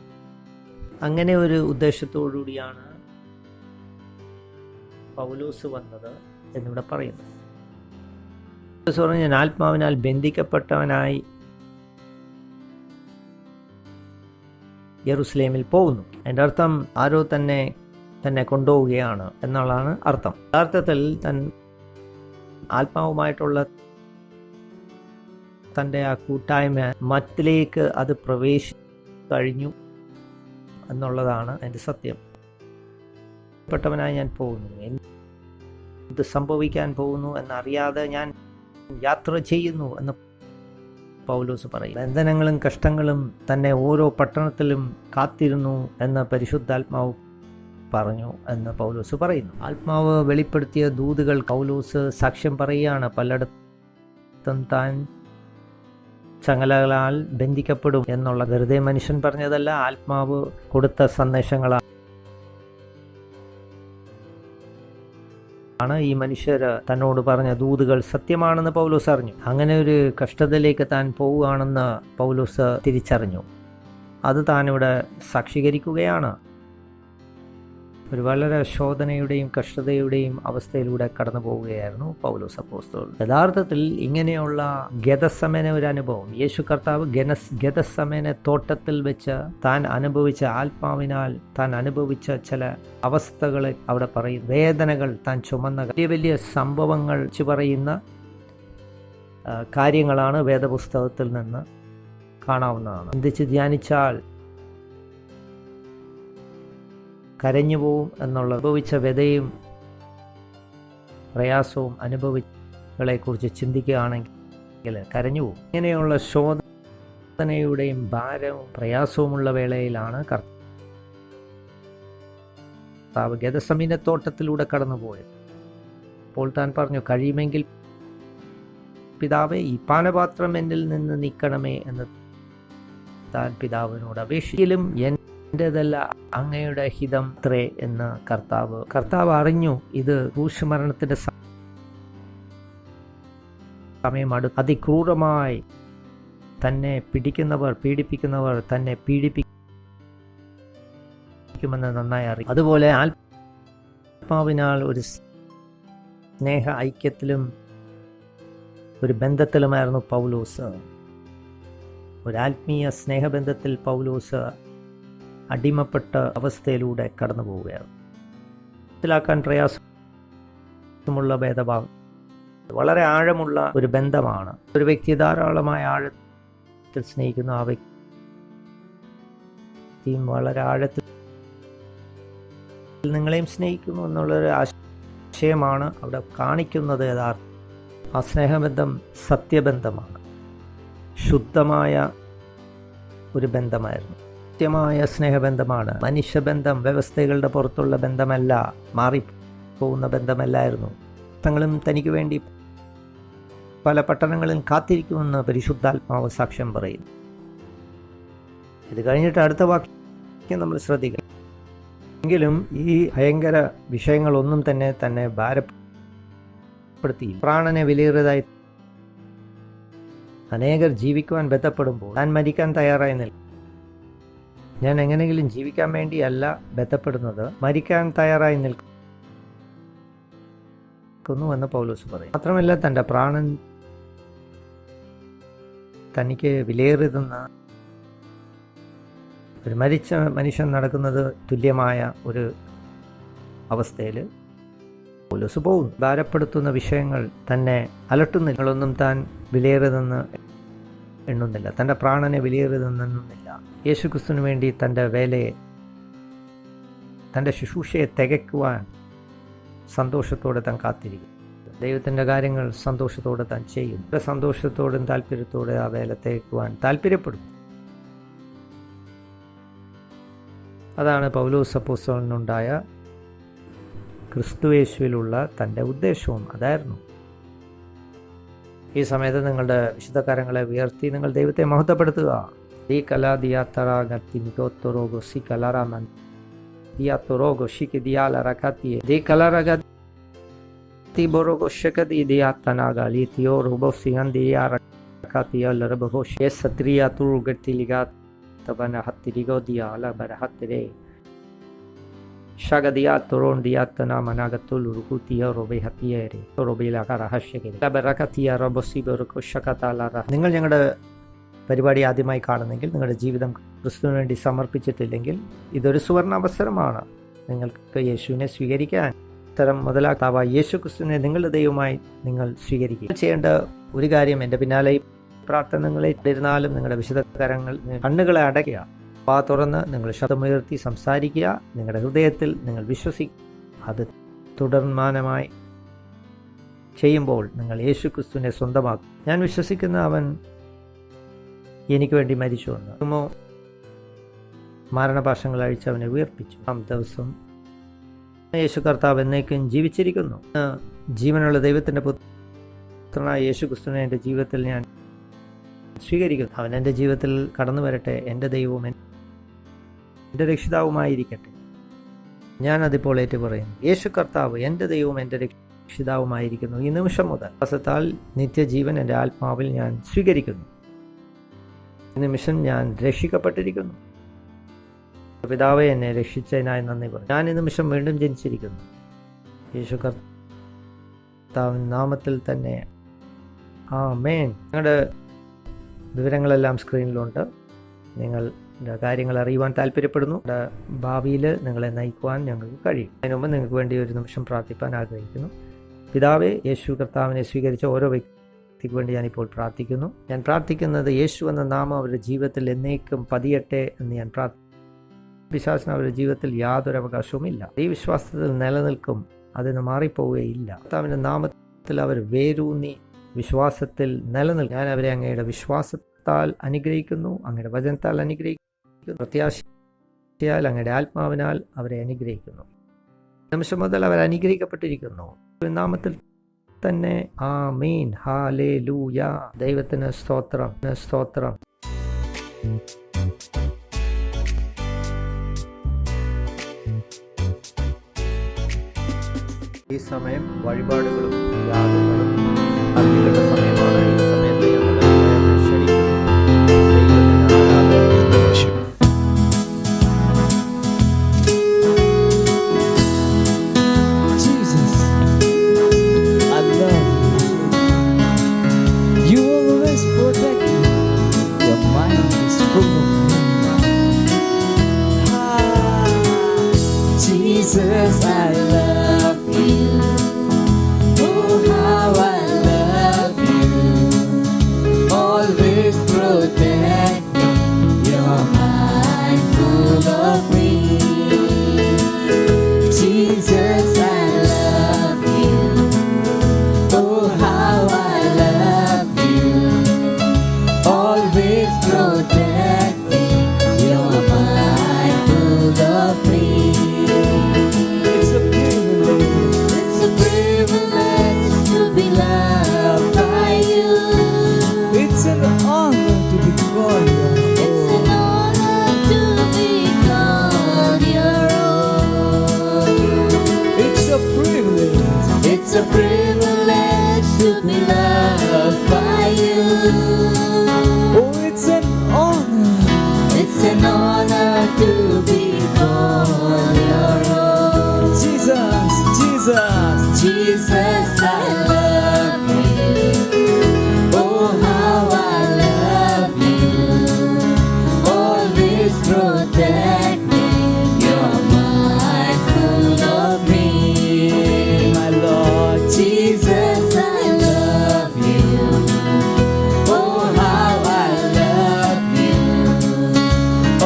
അങ്ങനെ ഒരു ഉദ്ദേശത്തോടുകൂടിയാണ് പൗലോസ് വന്നത് എന്നിവിടെ പറയുന്നു. പൗലോസ് പറഞ്ഞു, ഞാൻ ആത്മാവിനാൽ ബന്ധിക്കപ്പെട്ടവനായി യെരൂശലേമിൽ പോകുന്നു. അതിൻ്റെ അർത്ഥം ആരോ തന്നെ കൊണ്ടുപോവുകയാണ് എന്നുള്ളതാണ് അർത്ഥം. യഥാർത്ഥത്തിൽ ആത്മാവുമായിട്ടുള്ള തൻ്റെ ആ കൂട്ടായ്മ മറ്റിലേക്ക് അത് കഴിഞ്ഞു എന്നുള്ളതാണ് അതിൻ്റെ സത്യം. പെട്ടവനായി ഞാൻ പോകുന്നു, എന്ത് സംഭവിക്കാൻ പോകുന്നു എന്നറിയാതെ ഞാൻ യാത്ര ചെയ്യുന്നു എന്ന് പൗലോസ് പറയും. ബന്ധനങ്ങളും കഷ്ടങ്ങളും തന്നെ ഓരോ പട്ടണത്തിലും കാത്തിരുന്നു എന്ന് പരിശുദ്ധാത്മാവ് പറഞ്ഞു എന്ന് പൗലോസ് പറയുന്നു. ആത്മാവ് വെളിപ്പെടുത്തിയ ദൂതുകൾ പൗലോസ് സാക്ഷ്യം പറയുകയാണ്. പലയിടത്തും താൻ ചങ്ങലകളാൽ ബന്ധിക്കപ്പെടും എന്നുള്ള വെറുതെ മനുഷ്യൻ പറഞ്ഞതല്ല, ആത്മാവ് കൊടുത്ത സന്ദേശങ്ങളാണ് ഈ മനുഷ്യർ തന്നോട് പറഞ്ഞ ദൂതുകൾ സത്യമാണെന്ന് പൗലോസ് അറിഞ്ഞു. അങ്ങനെ ഒരു കഷ്ടതയിലേക്ക് താൻ പോവുകയാണെന്ന് പൗലോസ് തിരിച്ചറിഞ്ഞു. അത് താനിവിടെ സാക്ഷീകരിക്കുകയാണ്. ഒരു വളരെ ശോധനയുടെയും കഷ്ടതയുടെയും അവസ്ഥയിലൂടെ കടന്നു പോവുകയായിരുന്നു പൗലോസ് അപ്പോസ്തലൻ. യഥാർത്ഥത്തിൽ ഇങ്ങനെയുള്ള ഗെത്സമേന ഒരു അനുഭവം യേശു കർത്താവ് ഗെത്സമേന തോട്ടത്തിൽ വെച്ച് താൻ അനുഭവിച്ച, ആത്മാവിനാൽ താൻ അനുഭവിച്ച ചില അവസ്ഥകളെ അവിടെ പറയും. വേദനകൾ താൻ ചുമന്ന വലിയ വലിയ സംഭവങ്ങൾ പറയുന്ന കാര്യങ്ങളാണ് വേദപുസ്തകത്തിൽ നിന്ന് കാണാവുന്നതാണ്. ചിന്തിച്ച് ധ്യാനിച്ചാൽ കരഞ്ഞു പോവും എന്നുള്ള അനുഭവിച്ച വ്യതയും പ്രയാസവും അനുഭവികളെക്കുറിച്ച് ചിന്തിക്കുകയാണെങ്കിൽ കരഞ്ഞു പോവും. ഇങ്ങനെയുള്ള ശോധനയുടെയും ഭാരവും പ്രയാസവുമുള്ള വേളയിലാണ് കർത്താവ് ഗെത്സമേന തോട്ടത്തിലൂടെ കടന്നുപോയത്. അപ്പോൾ താൻ പറഞ്ഞു, കഴിയുമെങ്കിൽ പിതാവേ, ഈ പാനപാത്രം എന്നിൽ നിന്ന് നീക്കണമേ എന്ന് താൻ പിതാവിനോട് അപേക്ഷിക്കലും എന്റേതല്ല അങ്ങയുടെ ഹിതം ത്രേ എന്ന് കർത്താവ് അറിഞ്ഞു. ഇത് ക്രൂശുമരണത്തിന്റെ സമയം അതിക്രൂരമായി തന്നെ പീഡിപ്പിക്കുന്നവർ തന്നെ പീഡിപ്പിക്കുമെന്ന് നന്നായി അറിയും. അതുപോലെ ആത്മാവിനാൽ ഒരു സ്നേഹ ഐക്യത്തിലും ഒരു ബന്ധത്തിലുമായിരുന്നു പൗലോസ്. ഒരു ആത്മീയ സ്നേഹബന്ധത്തിൽ പൗലോസ് അടിമപ്പെട്ട അവസ്ഥയിലൂടെ കടന്നു പോവുകയാണ്. മനസ്സിലാക്കാൻ പ്രയാസമുള്ള ഭേദഭാവം, വളരെ ആഴമുള്ള ഒരു ബന്ധമാണ്. ഒരു വ്യക്തി ധാരാളമായ ആഴത്തിൽ സ്നേഹിക്കുന്നു, ആ വ്യക്തിയും വളരെ ആഴത്തിൽ നിങ്ങളെയും സ്നേഹിക്കുന്നു എന്നുള്ളൊരു ആശയമാണ് അവിടെ കാണിക്കുന്നത്. യഥാർത്ഥ ആ സ്നേഹബന്ധം സത്യബന്ധമാണ്, ശുദ്ധമായ ഒരു ബന്ധമായിരുന്നു, സത്യമായ സ്നേഹബന്ധമാണ്. മനുഷ്യബന്ധം വ്യവസ്ഥകളുടെ പുറത്തുള്ള ബന്ധമല്ല, മാറിപ്പോകുന്ന ബന്ധമല്ലായിരുന്നു. തങ്ങളും തനിക്ക് വേണ്ടി പല പട്ടണങ്ങളിൽ കാത്തിരിക്കുമെന്ന് പരിശുദ്ധാത്മാവ് സാക്ഷ്യം പറയുന്നു. ഇത് കഴിഞ്ഞിട്ട് അടുത്ത വാക്യം നമ്മൾ ശ്രദ്ധിക്കണം. എങ്കിലും ഈ ഭയങ്കര വിഷയങ്ങളൊന്നും തന്നെ ഭാരപ്പെടുത്തി പ്രാണനെ വിലയേറിയതായി അനേകർ ജീവിക്കുവാൻ ബന്ധപ്പെടുമ്പോൾ താൻ മരിക്കാൻ തയ്യാറായി നിൽക്കും. ഞാൻ എങ്ങനെയെങ്കിലും ജീവിക്കാൻ വേണ്ടിയല്ല ബന്ധപ്പെടുന്നത്, മരിക്കാൻ തയ്യാറായി നിൽക്കുന്നു എന്ന് പൗലോസ് പറയും. മാത്രമല്ല തൻ്റെ പ്രാണൻ തനിക്ക് വിലയേറിയതെന്ന് ഒരു മരിച്ച മനുഷ്യൻ നടക്കുന്നത് തുല്യമായ ഒരു അവസ്ഥയിൽ പൗലോസ് പോകും. ഭാരപ്പെടുത്തുന്ന വിഷയങ്ങൾ തന്നെ അലട്ടുന്നില്ല. നിങ്ങളൊന്നും താൻ വിലയേറിയതെന്ന് എണ്ണുന്നില്ല, തൻ്റെ പ്രാണനെ വിലയേറിയതെന്നെണ്ണുന്നില്ല. യേശുക്രിസ്തുവിന് വേണ്ടി തൻ്റെ വേലയെ, തൻ്റെ ശുശ്രൂഷയെ തികയ്ക്കുവാൻ സന്തോഷത്തോടെ താൻ കാത്തിരിക്കും. ദൈവത്തിൻ്റെ കാര്യങ്ങൾ സന്തോഷത്തോടെ താൻ ചെയ്യും. സന്തോഷത്തോടും താല്പര്യത്തോടെ ആ വേല തികയ്ക്കുവാൻ താല്പര്യപ്പെടും. അതാണ് പൗലോസ് അപ്പോസ്തലനുണ്ടായ ക്രിസ്തുയേശുവിലുള്ള തൻ്റെ ഉദ്ദേശവും അതായിരുന്നു. ഈ സമയത്ത് നിങ്ങളുടെ വിശുദ്ധ കരങ്ങളെ ഉയർത്തി നിങ്ങൾ ദൈവത്തെ മഹത്വപ്പെടുത്തുക. ഈ കലാദിയാത്തറാകത്തി നിഗോത്തോറോഗോ സി കലാറാമൻ ദിയാത്തോറോഗോ ഷിക്ക് ദിയാലറകത്തിയെ ദി കലാറകത്തി ബോറോഗോ ഷകതി ദിയാത്തനാഗാലി തിയോ റോബോ സിയൻ ദിയാറകത്തിയ ലറബഹോ ഷേ സത്രിയ തുറുഗത്തിലിഗാ Thabana ഹത്തിരിഗോ Diyala ബരഹത്തിരെ Shagadia Toron Diatana Managatul Rukutia Robe Hatiere Robila Karahashake Labarakatia Robosiborko Shakatalara. നിങ്ങൾ ഞങ്ങളുടെ പരിപാടി ആദ്യമായി കാണുന്നെങ്കിൽ, നിങ്ങളുടെ ജീവിതം ക്രിസ്തുവിന് വേണ്ടി സമർപ്പിച്ചിട്ടില്ലെങ്കിൽ ഇതൊരു സുവർണ അവസരമാണ് നിങ്ങൾക്ക് യേശുവിനെ സ്വീകരിക്കാൻ. ഇത്തരം മുതലാക്കാവായ യേശു ക്രിസ്തുവിനെ നിങ്ങളുടെ ദൈവമായി നിങ്ങൾ സ്വീകരിക്കുക. ചെയ്യേണ്ട ഒരു കാര്യം, എൻ്റെ പിന്നാലെ പ്രാർത്ഥനകളെ ഇരുന്നാലും നിങ്ങളുടെ വിശുദ്ധ കരങ്ങൾ കണ്ണുകളെ അടയ്ക്കുക, തുറന്ന് നിങ്ങൾ ശബ്ദമുയർത്തി സംസാരിക്കുക. നിങ്ങളുടെ ഹൃദയത്തിൽ നിങ്ങൾ വിശ്വസിക്കുക. അത് തുടർമാനമായി ചെയ്യുമ്പോൾ നിങ്ങൾ യേശു ക്രിസ്തുവിനെ സ്വന്തമാക്കും. ഞാൻ വിശ്വസിക്കുന്ന അവൻ എനിക്ക് വേണ്ടി മരിച്ചുവെന്ന് മരണപാശങ്ങൾ അഴിച്ച് അവനെ ഉയർപ്പിച്ചു. ദിവസം യേശു കർത്താവ് എന്നേക്കും ജീവിച്ചിരിക്കുന്നു. ജീവനുള്ള ദൈവത്തിൻ്റെ പുത്രനായ യേശു ക്രിസ്തുവിനെ എൻ്റെ ജീവിതത്തിൽ ഞാൻ സ്വീകരിക്കുന്നു. അവൻ എൻ്റെ ജീവിതത്തിൽ കടന്നു വരട്ടെ. എൻ്റെ ദൈവവും എൻ്റെ രക്ഷിതാവുമായിരിക്കട്ടെ. ഞാനതിപ്പോൾ ഏറ്റു പറയുന്നു, യേശു കർത്താവ് എൻ്റെ ദൈവവും എൻ്റെ രക്ഷിതാവുമായിരിക്കുന്നു. ഈ നിമിഷം മുതൽ വിശ്വാസത്താൽ നിത്യജീവൻ എൻ്റെ ആത്മാവിൽ ഞാൻ സ്വീകരിക്കുന്നു. ഈ നിമിഷം ഞാൻ രക്ഷിക്കപ്പെട്ടിരിക്കുന്നു. പിതാവേ, എന്നെ രക്ഷിച്ചതിനായി നന്ദി പറയും. ഞാൻ ഈ നിമിഷം വീണ്ടും ജനിച്ചിരിക്കുന്നു. യേശു കർത്താവിൻ നാമത്തിൽ തന്നെ ആമേൻ. ഞങ്ങളുടെ വിവരങ്ങളെല്ലാം സ്ക്രീനിലുണ്ട്. നിങ്ങളുടെ കാര്യങ്ങൾ അറിയുവാൻ താല്പര്യപ്പെടുന്നു. ഭാവിയിൽ നിങ്ങളെ നയിക്കുവാൻ ഞങ്ങൾക്ക് കഴിയും. അതിനു മുമ്പ് നിങ്ങൾക്ക് വേണ്ടി ഒരു നിമിഷം പ്രാർത്ഥിപ്പാൻ ആഗ്രഹിക്കുന്നു. പിതാവേ, യേശു കർത്താവിനെ സ്വീകരിച്ച ഓരോ വ്യക്തിക്ക് വേണ്ടി ഞാനിപ്പോൾ പ്രാർത്ഥിക്കുന്നു. ഞാൻ പ്രാർത്ഥിക്കുന്നത് യേശു എന്ന നാമം അവരുടെ ജീവിതത്തിൽ എന്നേക്കും പതിയട്ടെ എന്ന് ഞാൻ വിശ്വാസത്തിന് അവരുടെ ജീവിതത്തിൽ യാതൊരു അവകാശവുമില്ല. ഈ വിശ്വാസത്തിൽ നിലനിൽക്കും, അതിന് മാറിപ്പോവുകയില്ല. കർത്താവിൻ്റെ നാമത്തിൽ അവർ വേരൂന്നി വിശ്വാസത്തിൽ നിലനിൽക്കും. ഞാൻ അവരെ അങ്ങയുടെ വിശ്വാസത്താൽ അനുഗ്രഹിക്കുന്നു, അങ്ങയുടെ വചനത്താൽ അനുഗ്രഹിക്കുന്നു, പ്രത്യാശയാൽ അങ്ങയുടെ ആത്മാവിനാൽ അവരെ അനുഗ്രഹിക്കുന്നു. നിമിഷം മുതൽ അവർ അനുഗ്രഹിക്കപ്പെട്ടിരിക്കുന്നു. നാമത്തിൽ തന്നെ ആമേൻ. ഹല്ലേലൂയ. ദൈവത്തിന് സ്തോത്രം, സ്തോത്രം. ഈ സമയം വഴിപാടുകളും യാഗങ്ങളും അർപ്പിക്കേണ്ട സമയമാണ്. ഈ സമയത്ത് ഞങ്ങളുടെ ക്ഷണിക്കുന്നു. Jesus, I love you. You always protect me. Your mind is full of me. Jesus, I love you. Oh, how I love you. It's a privilege to be loved by you. Oh, it's an honor. It's an honor to be called your own. Jesus, Jesus, Jesus, I love you. Oh, how I love you. Always protect me. You're mindful of me, my Lord. Jesus, I love you. Oh, how I love you.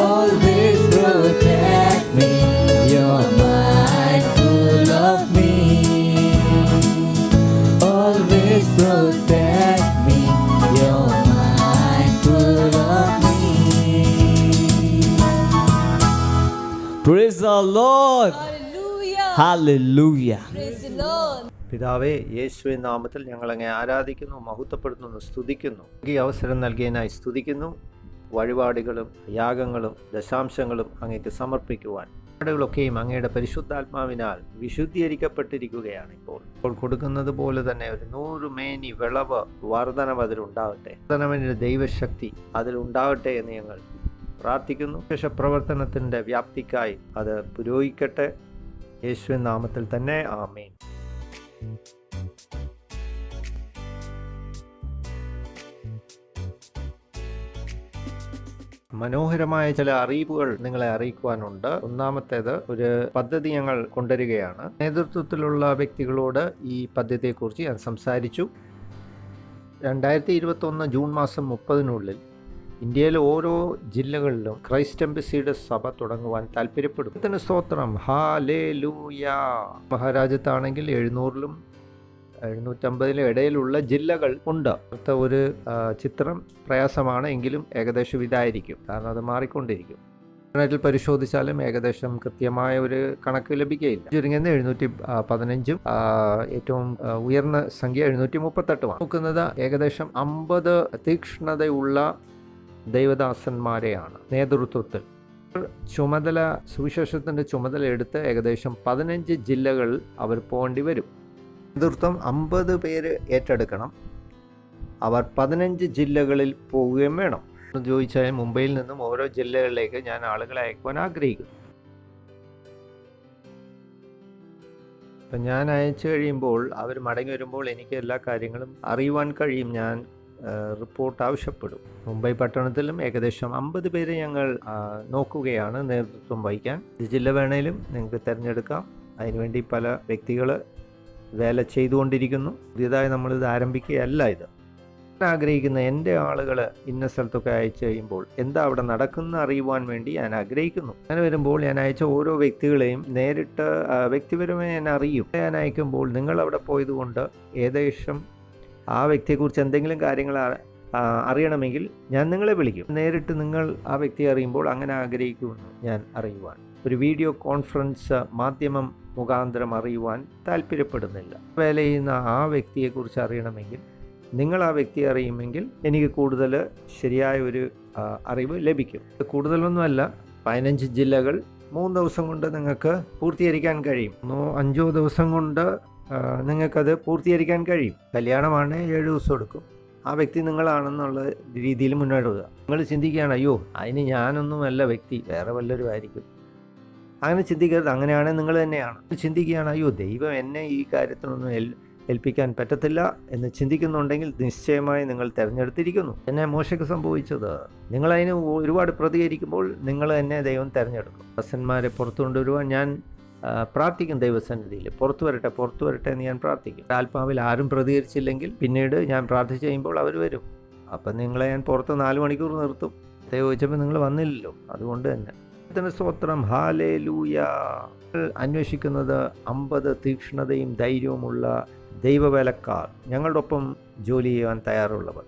Always protect me. You're mindful of me. Always protect me. You're mindful of me. Praise the Lord. Hallelujah. പിതാവേ, യേശുവിൻ നാമത്തിൽ ഞങ്ങളങ്ങെ ആരാധിക്കുന്നു, മഹത്വപ്പെടുത്തുന്നു, സ്തുതിക്കുന്നു. ഈ അവസരം നൽകിയതിനായി സ്തുതിക്കുന്നു. വഴിപാടുകളും യാഗങ്ങളും ദശാംശങ്ങളും അങ്ങേക്ക് സമർപ്പിക്കുവാൻ വഴിപാടുകളൊക്കെയും അങ്ങയുടെ പരിശുദ്ധാത്മാവിനാൽ വിശുദ്ധീകരിക്കപ്പെട്ടിരിക്കുകയാണ്. ഇപ്പോൾ കൊടുക്കുന്നത് പോലെ തന്നെ ഒരു 100 മേനി വിളവ് വർധനവ് അതിലുണ്ടാകട്ടെ. വർധനവിൻ്റെ ദൈവശക്തി അതിലുണ്ടാകട്ടെ എന്ന് ഞങ്ങൾ പ്രാർത്ഥിക്കുന്നു. പ്രവർത്തനത്തിൻ്റെ വ്യാപ്തിക്കായി അത് പുരോഗമിക്കട്ടെ. യേശുവിൻ നാമത്തിൽ തന്നെ ആമേൻ. മനോഹരമായ ചില അറിയിപ്പുകൾ നിങ്ങളെ അറിയിക്കുവാനുണ്ട്. ഒന്നാമത്തേത്, ഒരു പദ്ധതി ഞങ്ങൾ കൊണ്ടുവരികയാണ്. നേതൃത്വത്തിലുള്ള വ്യക്തികളോട് ഈ പദ്ധതിയെക്കുറിച്ച് ഞാൻ സംസാരിച്ചു. 2021 ജൂൺ മാസം 30-നുള്ളിൽ ഇന്ത്യയിലെ ഓരോ ജില്ലകളിലും ക്രൈസ്റ്റ് എംബസിയുടെ സഭ തുടങ്ങുവാൻ താല്പര്യപ്പെടും. ഇതിന് സ്തോത്രം, ഹല്ലേലൂയ. മഹാരാജ്യത്താണെങ്കിൽ 700-ലും 750-ലും ഇടയിലുള്ള ജില്ലകൾ ഉണ്ട്. അടുത്ത ഒരു ചിത്രം പ്രയാസമാണ്, എങ്കിലും ഏകദേശം ഇതായിരിക്കും, കാരണം അത് മാറിക്കൊണ്ടിരിക്കും. ഇന്റർനെറ്റിൽ പരിശോധിച്ചാലും ഏകദേശം കൃത്യമായ ഒരു കണക്ക് ലഭിക്കുകയില്ല. ചുരുങ്ങിയത് 715-ഉം ഏറ്റവും ഉയർന്ന സംഖ്യ 738-മാണ്. നോക്കുന്നത് ഏകദേശം 50 തീക്ഷ്ണതയുള്ള ദൈവദാസന്മാരെയാണ് നേതൃത്വത്തിൽ. ചുമതല, സുവിശേഷത്തിൻ്റെ ചുമതല എടുത്ത് ഏകദേശം 15 ജില്ലകൾ അവർ പോകേണ്ടി വരും. നേതൃത്വം 50 പേര് ഏറ്റെടുക്കണം. അവർ 15 ജില്ലകളിൽ പോവുകയും വേണം. ചോദിച്ചാൽ മുംബൈയിൽ നിന്നും ഓരോ ജില്ലകളിലേക്ക് ഞാൻ ആളുകളെ അയക്കുവാൻ ആഗ്രഹിക്കുന്നു. അപ്പം ഞാൻ അയച്ചു കഴിയുമ്പോൾ അവർ മടങ്ങി വരുമ്പോൾ എനിക്ക് എല്ലാ കാര്യങ്ങളും അറിയുവാൻ കഴിയും. ഞാൻ റിപ്പോർട്ട് ആവശ്യപ്പെടും. മുംബൈ പട്ടണത്തിലും ഏകദേശം 50 പേര് ഞങ്ങൾ നോക്കുകയാണ് നേതൃത്വം വഹിക്കാൻ. ജില്ല വേണേലും നിങ്ങൾക്ക് തിരഞ്ഞെടുക്കാം. അതിനുവേണ്ടി പല വ്യക്തികൾ വേല ചെയ്തുകൊണ്ടിരിക്കുന്നു. പുതിയതായി നമ്മളിത് ആരംഭിക്കുകയല്ല. ഇത് ആഗ്രഹിക്കുന്ന എൻ്റെ ആളുകൾ ഇന്ന സ്ഥലത്തൊക്കെ അയച്ചു കഴിയുമ്പോൾ എന്താ അവിടെ നടക്കുന്ന അറിയുവാൻ വേണ്ടി ഞാൻ ആഗ്രഹിക്കുന്നു. അങ്ങനെ വരുമ്പോൾ ഞാൻ അയച്ച ഓരോ വ്യക്തികളെയും നേരിട്ട് വ്യക്തിപരമായി ഞാൻ അറിയും. ഞാൻ അയക്കുമ്പോൾ നിങ്ങൾ അവിടെ പോയതുകൊണ്ട് ഏകദേശം ആ വ്യക്തിയെക്കുറിച്ച് എന്തെങ്കിലും കാര്യങ്ങൾ അറിയണമെങ്കിൽ ഞാൻ നിങ്ങളെ വിളിക്കും. നേരിട്ട് നിങ്ങൾ ആ വ്യക്തിയെ അറിയുമ്പോൾ അങ്ങനെ ആഗ്രഹിക്കുമെന്ന് ഞാൻ അറിയുവാൻ ഒരു വീഡിയോ കോൺഫറൻസ് മാധ്യമം മുഖാന്തരം അറിയുവാൻ താല്പര്യപ്പെടുന്നില്ല. വേല ചെയ്യുന്ന ആ വ്യക്തിയെക്കുറിച്ച് അറിയണമെങ്കിൽ നിങ്ങൾ ആ വ്യക്തിയെ അറിയുമെങ്കിൽ എനിക്ക് കൂടുതൽ ശരിയായ ഒരു അറിവ് ലഭിക്കും. കൂടുതലൊന്നുമല്ല, 15 ജില്ലകൾ 3 ദിവസം കൊണ്ട് നിങ്ങൾക്ക് പൂർത്തീകരിക്കാൻ കഴിയും. 5 ദിവസം കൊണ്ട് നിങ്ങൾക്കത് പൂർത്തീകരിക്കാൻ കഴിയും. കല്യാണമാണ് 7 ദിവസം എടുക്കും. ആ വ്യക്തി നിങ്ങളാണെന്നുള്ള രീതിയിൽ മുന്നോട്ട് പോകുക. നിങ്ങൾ ചിന്തിക്കുകയാണ്, അയ്യോ അതിന് ഞാനൊന്നുമല്ല വ്യക്തി, വേറെ വല്ലവരും ആയിരിക്കും. അങ്ങനെ ചിന്തിക്കരുത്. അങ്ങനെയാണെങ്കിൽ നിങ്ങൾ തന്നെയാണ്. ചിന്തിക്കുകയാണ്, അയ്യോ ദൈവം എന്നെ ഈ കാര്യത്തിനൊന്നും ഏൽപ്പിക്കാൻ പറ്റത്തില്ല എന്ന് ചിന്തിക്കുന്നുണ്ടെങ്കിൽ നിശ്ചയമായി നിങ്ങൾ തിരഞ്ഞെടുത്തിരിക്കുന്നു. എന്നെ മോശയ്ക്ക് സംഭവിച്ചത്, നിങ്ങളതിന് ഒരുപാട് പ്രതികരിക്കുമ്പോൾ നിങ്ങൾ തന്നെ ദൈവം തിരഞ്ഞെടുക്കും. ദാസന്മാരെ പുറത്തു കൊണ്ടുവരുവാൻ ഞാൻ പ്രാർത്ഥിക്കും. ദൈവസന്നിധിയിൽ പുറത്തു വരട്ടെ എന്ന് ഞാൻ പ്രാർത്ഥിക്കും. ആത്മാവിൽ ആരും പ്രതികരിച്ചില്ലെങ്കിൽ പിന്നീട് ഞാൻ പ്രാർത്ഥിച്ച് കഴിയുമ്പോൾ അവർ വരും. അപ്പം നിങ്ങളെ ഞാൻ പുറത്ത് 4 മണിക്കൂർ നിർത്തും. ചോദിച്ചപ്പോൾ നിങ്ങൾ വന്നില്ലല്ലോ. അതുകൊണ്ട് തന്നെ സ്തോത്രം, ഹല്ലേലൂയ. അന്വേഷിക്കുന്നത് 50 തീക്ഷ്ണതയും ധൈര്യവുമുള്ള ദൈവവേലക്കാർ, ഞങ്ങളുടെ ഒപ്പം ജോലി ചെയ്യാൻ തയ്യാറുള്ളവർ.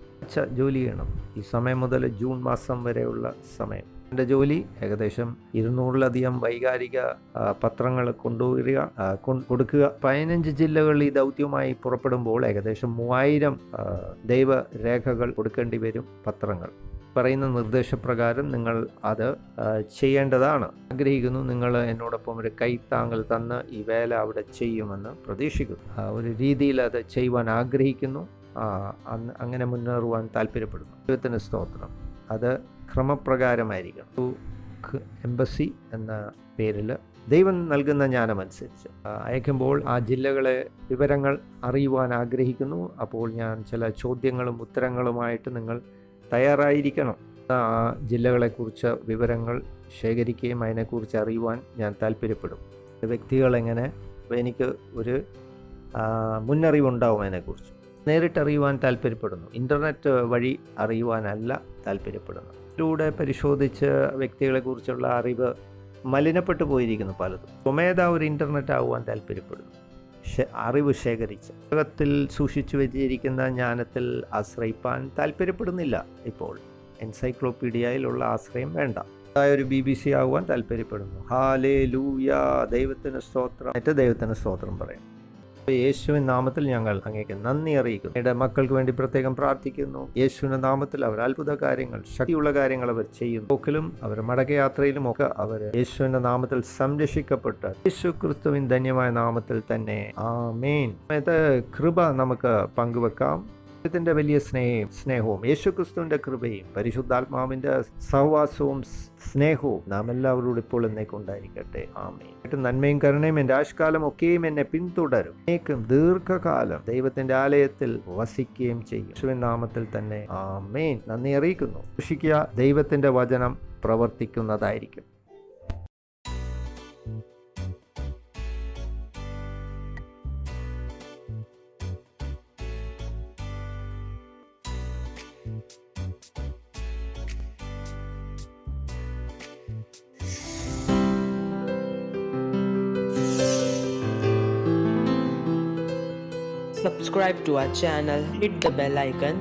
ജോലി ചെയ്യണം. ഈ സമയം മുതൽ ജൂൺ മാസം വരെയുള്ള സമയം എൻ്റെ ജോലി ഏകദേശം 200-ലധികം വൈകാരിക പത്രങ്ങൾ കൊടുക്കുക. 15 ജില്ലകളിൽ ഈ ദൗത്യവുമായി പുറപ്പെടുമ്പോൾ ഏകദേശം 3000 ദൈവരേഖകൾ കൊടുക്കേണ്ടി വരും, പത്രങ്ങൾ. പറയുന്ന നിർദ്ദേശപ്രകാരം നിങ്ങൾ അത് ചെയ്യേണ്ടതാണ്. ആഗ്രഹിക്കുന്നു നിങ്ങൾ എന്നോടൊപ്പം ഒരു കൈത്താങ്ങൽ തന്ന് ഈ വേല അവിടെ ചെയ്യുമെന്ന് പ്രതീക്ഷിക്കുന്നു. ഒരു രീതിയിൽ അത് ചെയ്യുവാൻ ആഗ്രഹിക്കുന്നു. അങ്ങനെ മുന്നേറുവാൻ താല്പര്യപ്പെടുന്നു. ദൈവത്തിന് സ്തോത്രം. അത് ക്രമപ്രകാരമായിരിക്കണം. എംബസി എന്ന പേരിൽ ദൈവം നൽകുന്ന ജ്ഞാനമനുസരിച്ച് അയക്കുമ്പോൾ ആ ജില്ലകളെ വിവരങ്ങൾ അറിയുവാൻ ആഗ്രഹിക്കുന്നു. അപ്പോൾ ഞാൻ ചില ചോദ്യങ്ങളും ഉത്തരങ്ങളുമായിട്ട് നിങ്ങൾ തയ്യാറായിരിക്കണം. ആ ജില്ലകളെക്കുറിച്ച് വിവരങ്ങൾ ശേഖരിക്കുകയും അതിനെക്കുറിച്ച് അറിയുവാൻ ഞാൻ താല്പര്യപ്പെടും. വ്യക്തികളെങ്ങനെ എനിക്ക് ഒരു മുന്നറിവുണ്ടാവും അതിനെക്കുറിച്ച്. നേരിട്ടറിയുവാൻ താല്പര്യപ്പെടുന്നു. ഇൻ്റർനെറ്റ് വഴി അറിയുവാനല്ല താല്പര്യപ്പെടുന്നു. ഇതിലൂടെ പരിശോധിച്ച് വ്യക്തികളെക്കുറിച്ചുള്ള അറിവ് മലിനപ്പെട്ടു പോയിരിക്കുന്നു പലതും. സ്വമേധ ഒരു ഇൻ്റർനെറ്റ് ആകുവാൻ താല്പര്യപ്പെടുന്നു. അറിവ് ശേഖരിച്ച് പുസ്തകത്തിൽ സൂക്ഷിച്ചു വെച്ചിരിക്കുന്ന ജ്ഞാനത്തിൽ ആശ്രയിപ്പാൻ താല്പര്യപ്പെടുന്നില്ല. ഇപ്പോൾ എൻസൈക്ലോപീഡിയയിലുള്ള ആശ്രയം വേണ്ട. ഒരു BBC ആകുവാൻ താല്പര്യപ്പെടുന്നു. ഹല്ലേലൂയ, ദൈവത്തിന് സ്തോത്രം. ദൈവത്തിന് സ്തോത്രം പറയും. യേശുവിൻ നാമത്തിൽ ഞങ്ങൾ അങ്ങേക്ക് നന്ദി അറിയിക്കുന്നു. ഞങ്ങളുടെ മക്കൾക്ക് വേണ്ടി പ്രത്യേകം പ്രാർത്ഥിക്കുന്നു. യേശുവിന്റെ നാമത്തിൽ അവർ അത്ഭുത കാര്യങ്ങൾ, ശക്തിയുള്ള കാര്യങ്ങൾ അവർ ചെയ്യുന്നു. പോക്കിലും അവരുടെ മടക്കയാത്രയിലും ഒക്കെ അവർ യേശുവിന്റെ നാമത്തിൽ സംരക്ഷിക്കപ്പെട്ട് യേശു ക്രിസ്തുവിൻ ധന്യമായ നാമത്തിൽ തന്നെ ആമേൻ. കൃപ നമുക്ക് പങ്കുവെക്കാം. ത്തിന്റെ വലിയ സ്നേഹവും യേശുക്രിസ്തുവിന്റെ കൃപയും പരിശുദ്ധാത്മാവിന്റെ സഹവാസവും സ്നേഹവും നാം എല്ലാവരോടും ഇപ്പോൾ എന്നേക്കുണ്ടായിരിക്കട്ടെ. ആമേൻ. നന്മയും കരുണയും എൻ്റെ ആയുഷ്കാലം ഒക്കെയും എന്നെ പിന്തുടരും. എന്നേക്കും ദീർഘകാലം ദൈവത്തിന്റെ ആലയത്തിൽ വസിക്കുകയും ചെയ്യും. യേശുവിൻ നാമത്തിൽ തന്നെ ആമേൻ. നന്ദി അറിയിക്കുന്നു. സൂക്ഷിക്കുക, ദൈവത്തിന്റെ വചനം പ്രവർത്തിക്കുന്നതായിരിക്കും. Subscribe to our channel, hit the bell icon,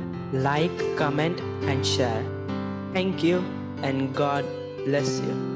like, comment and share. Thank you and God bless you.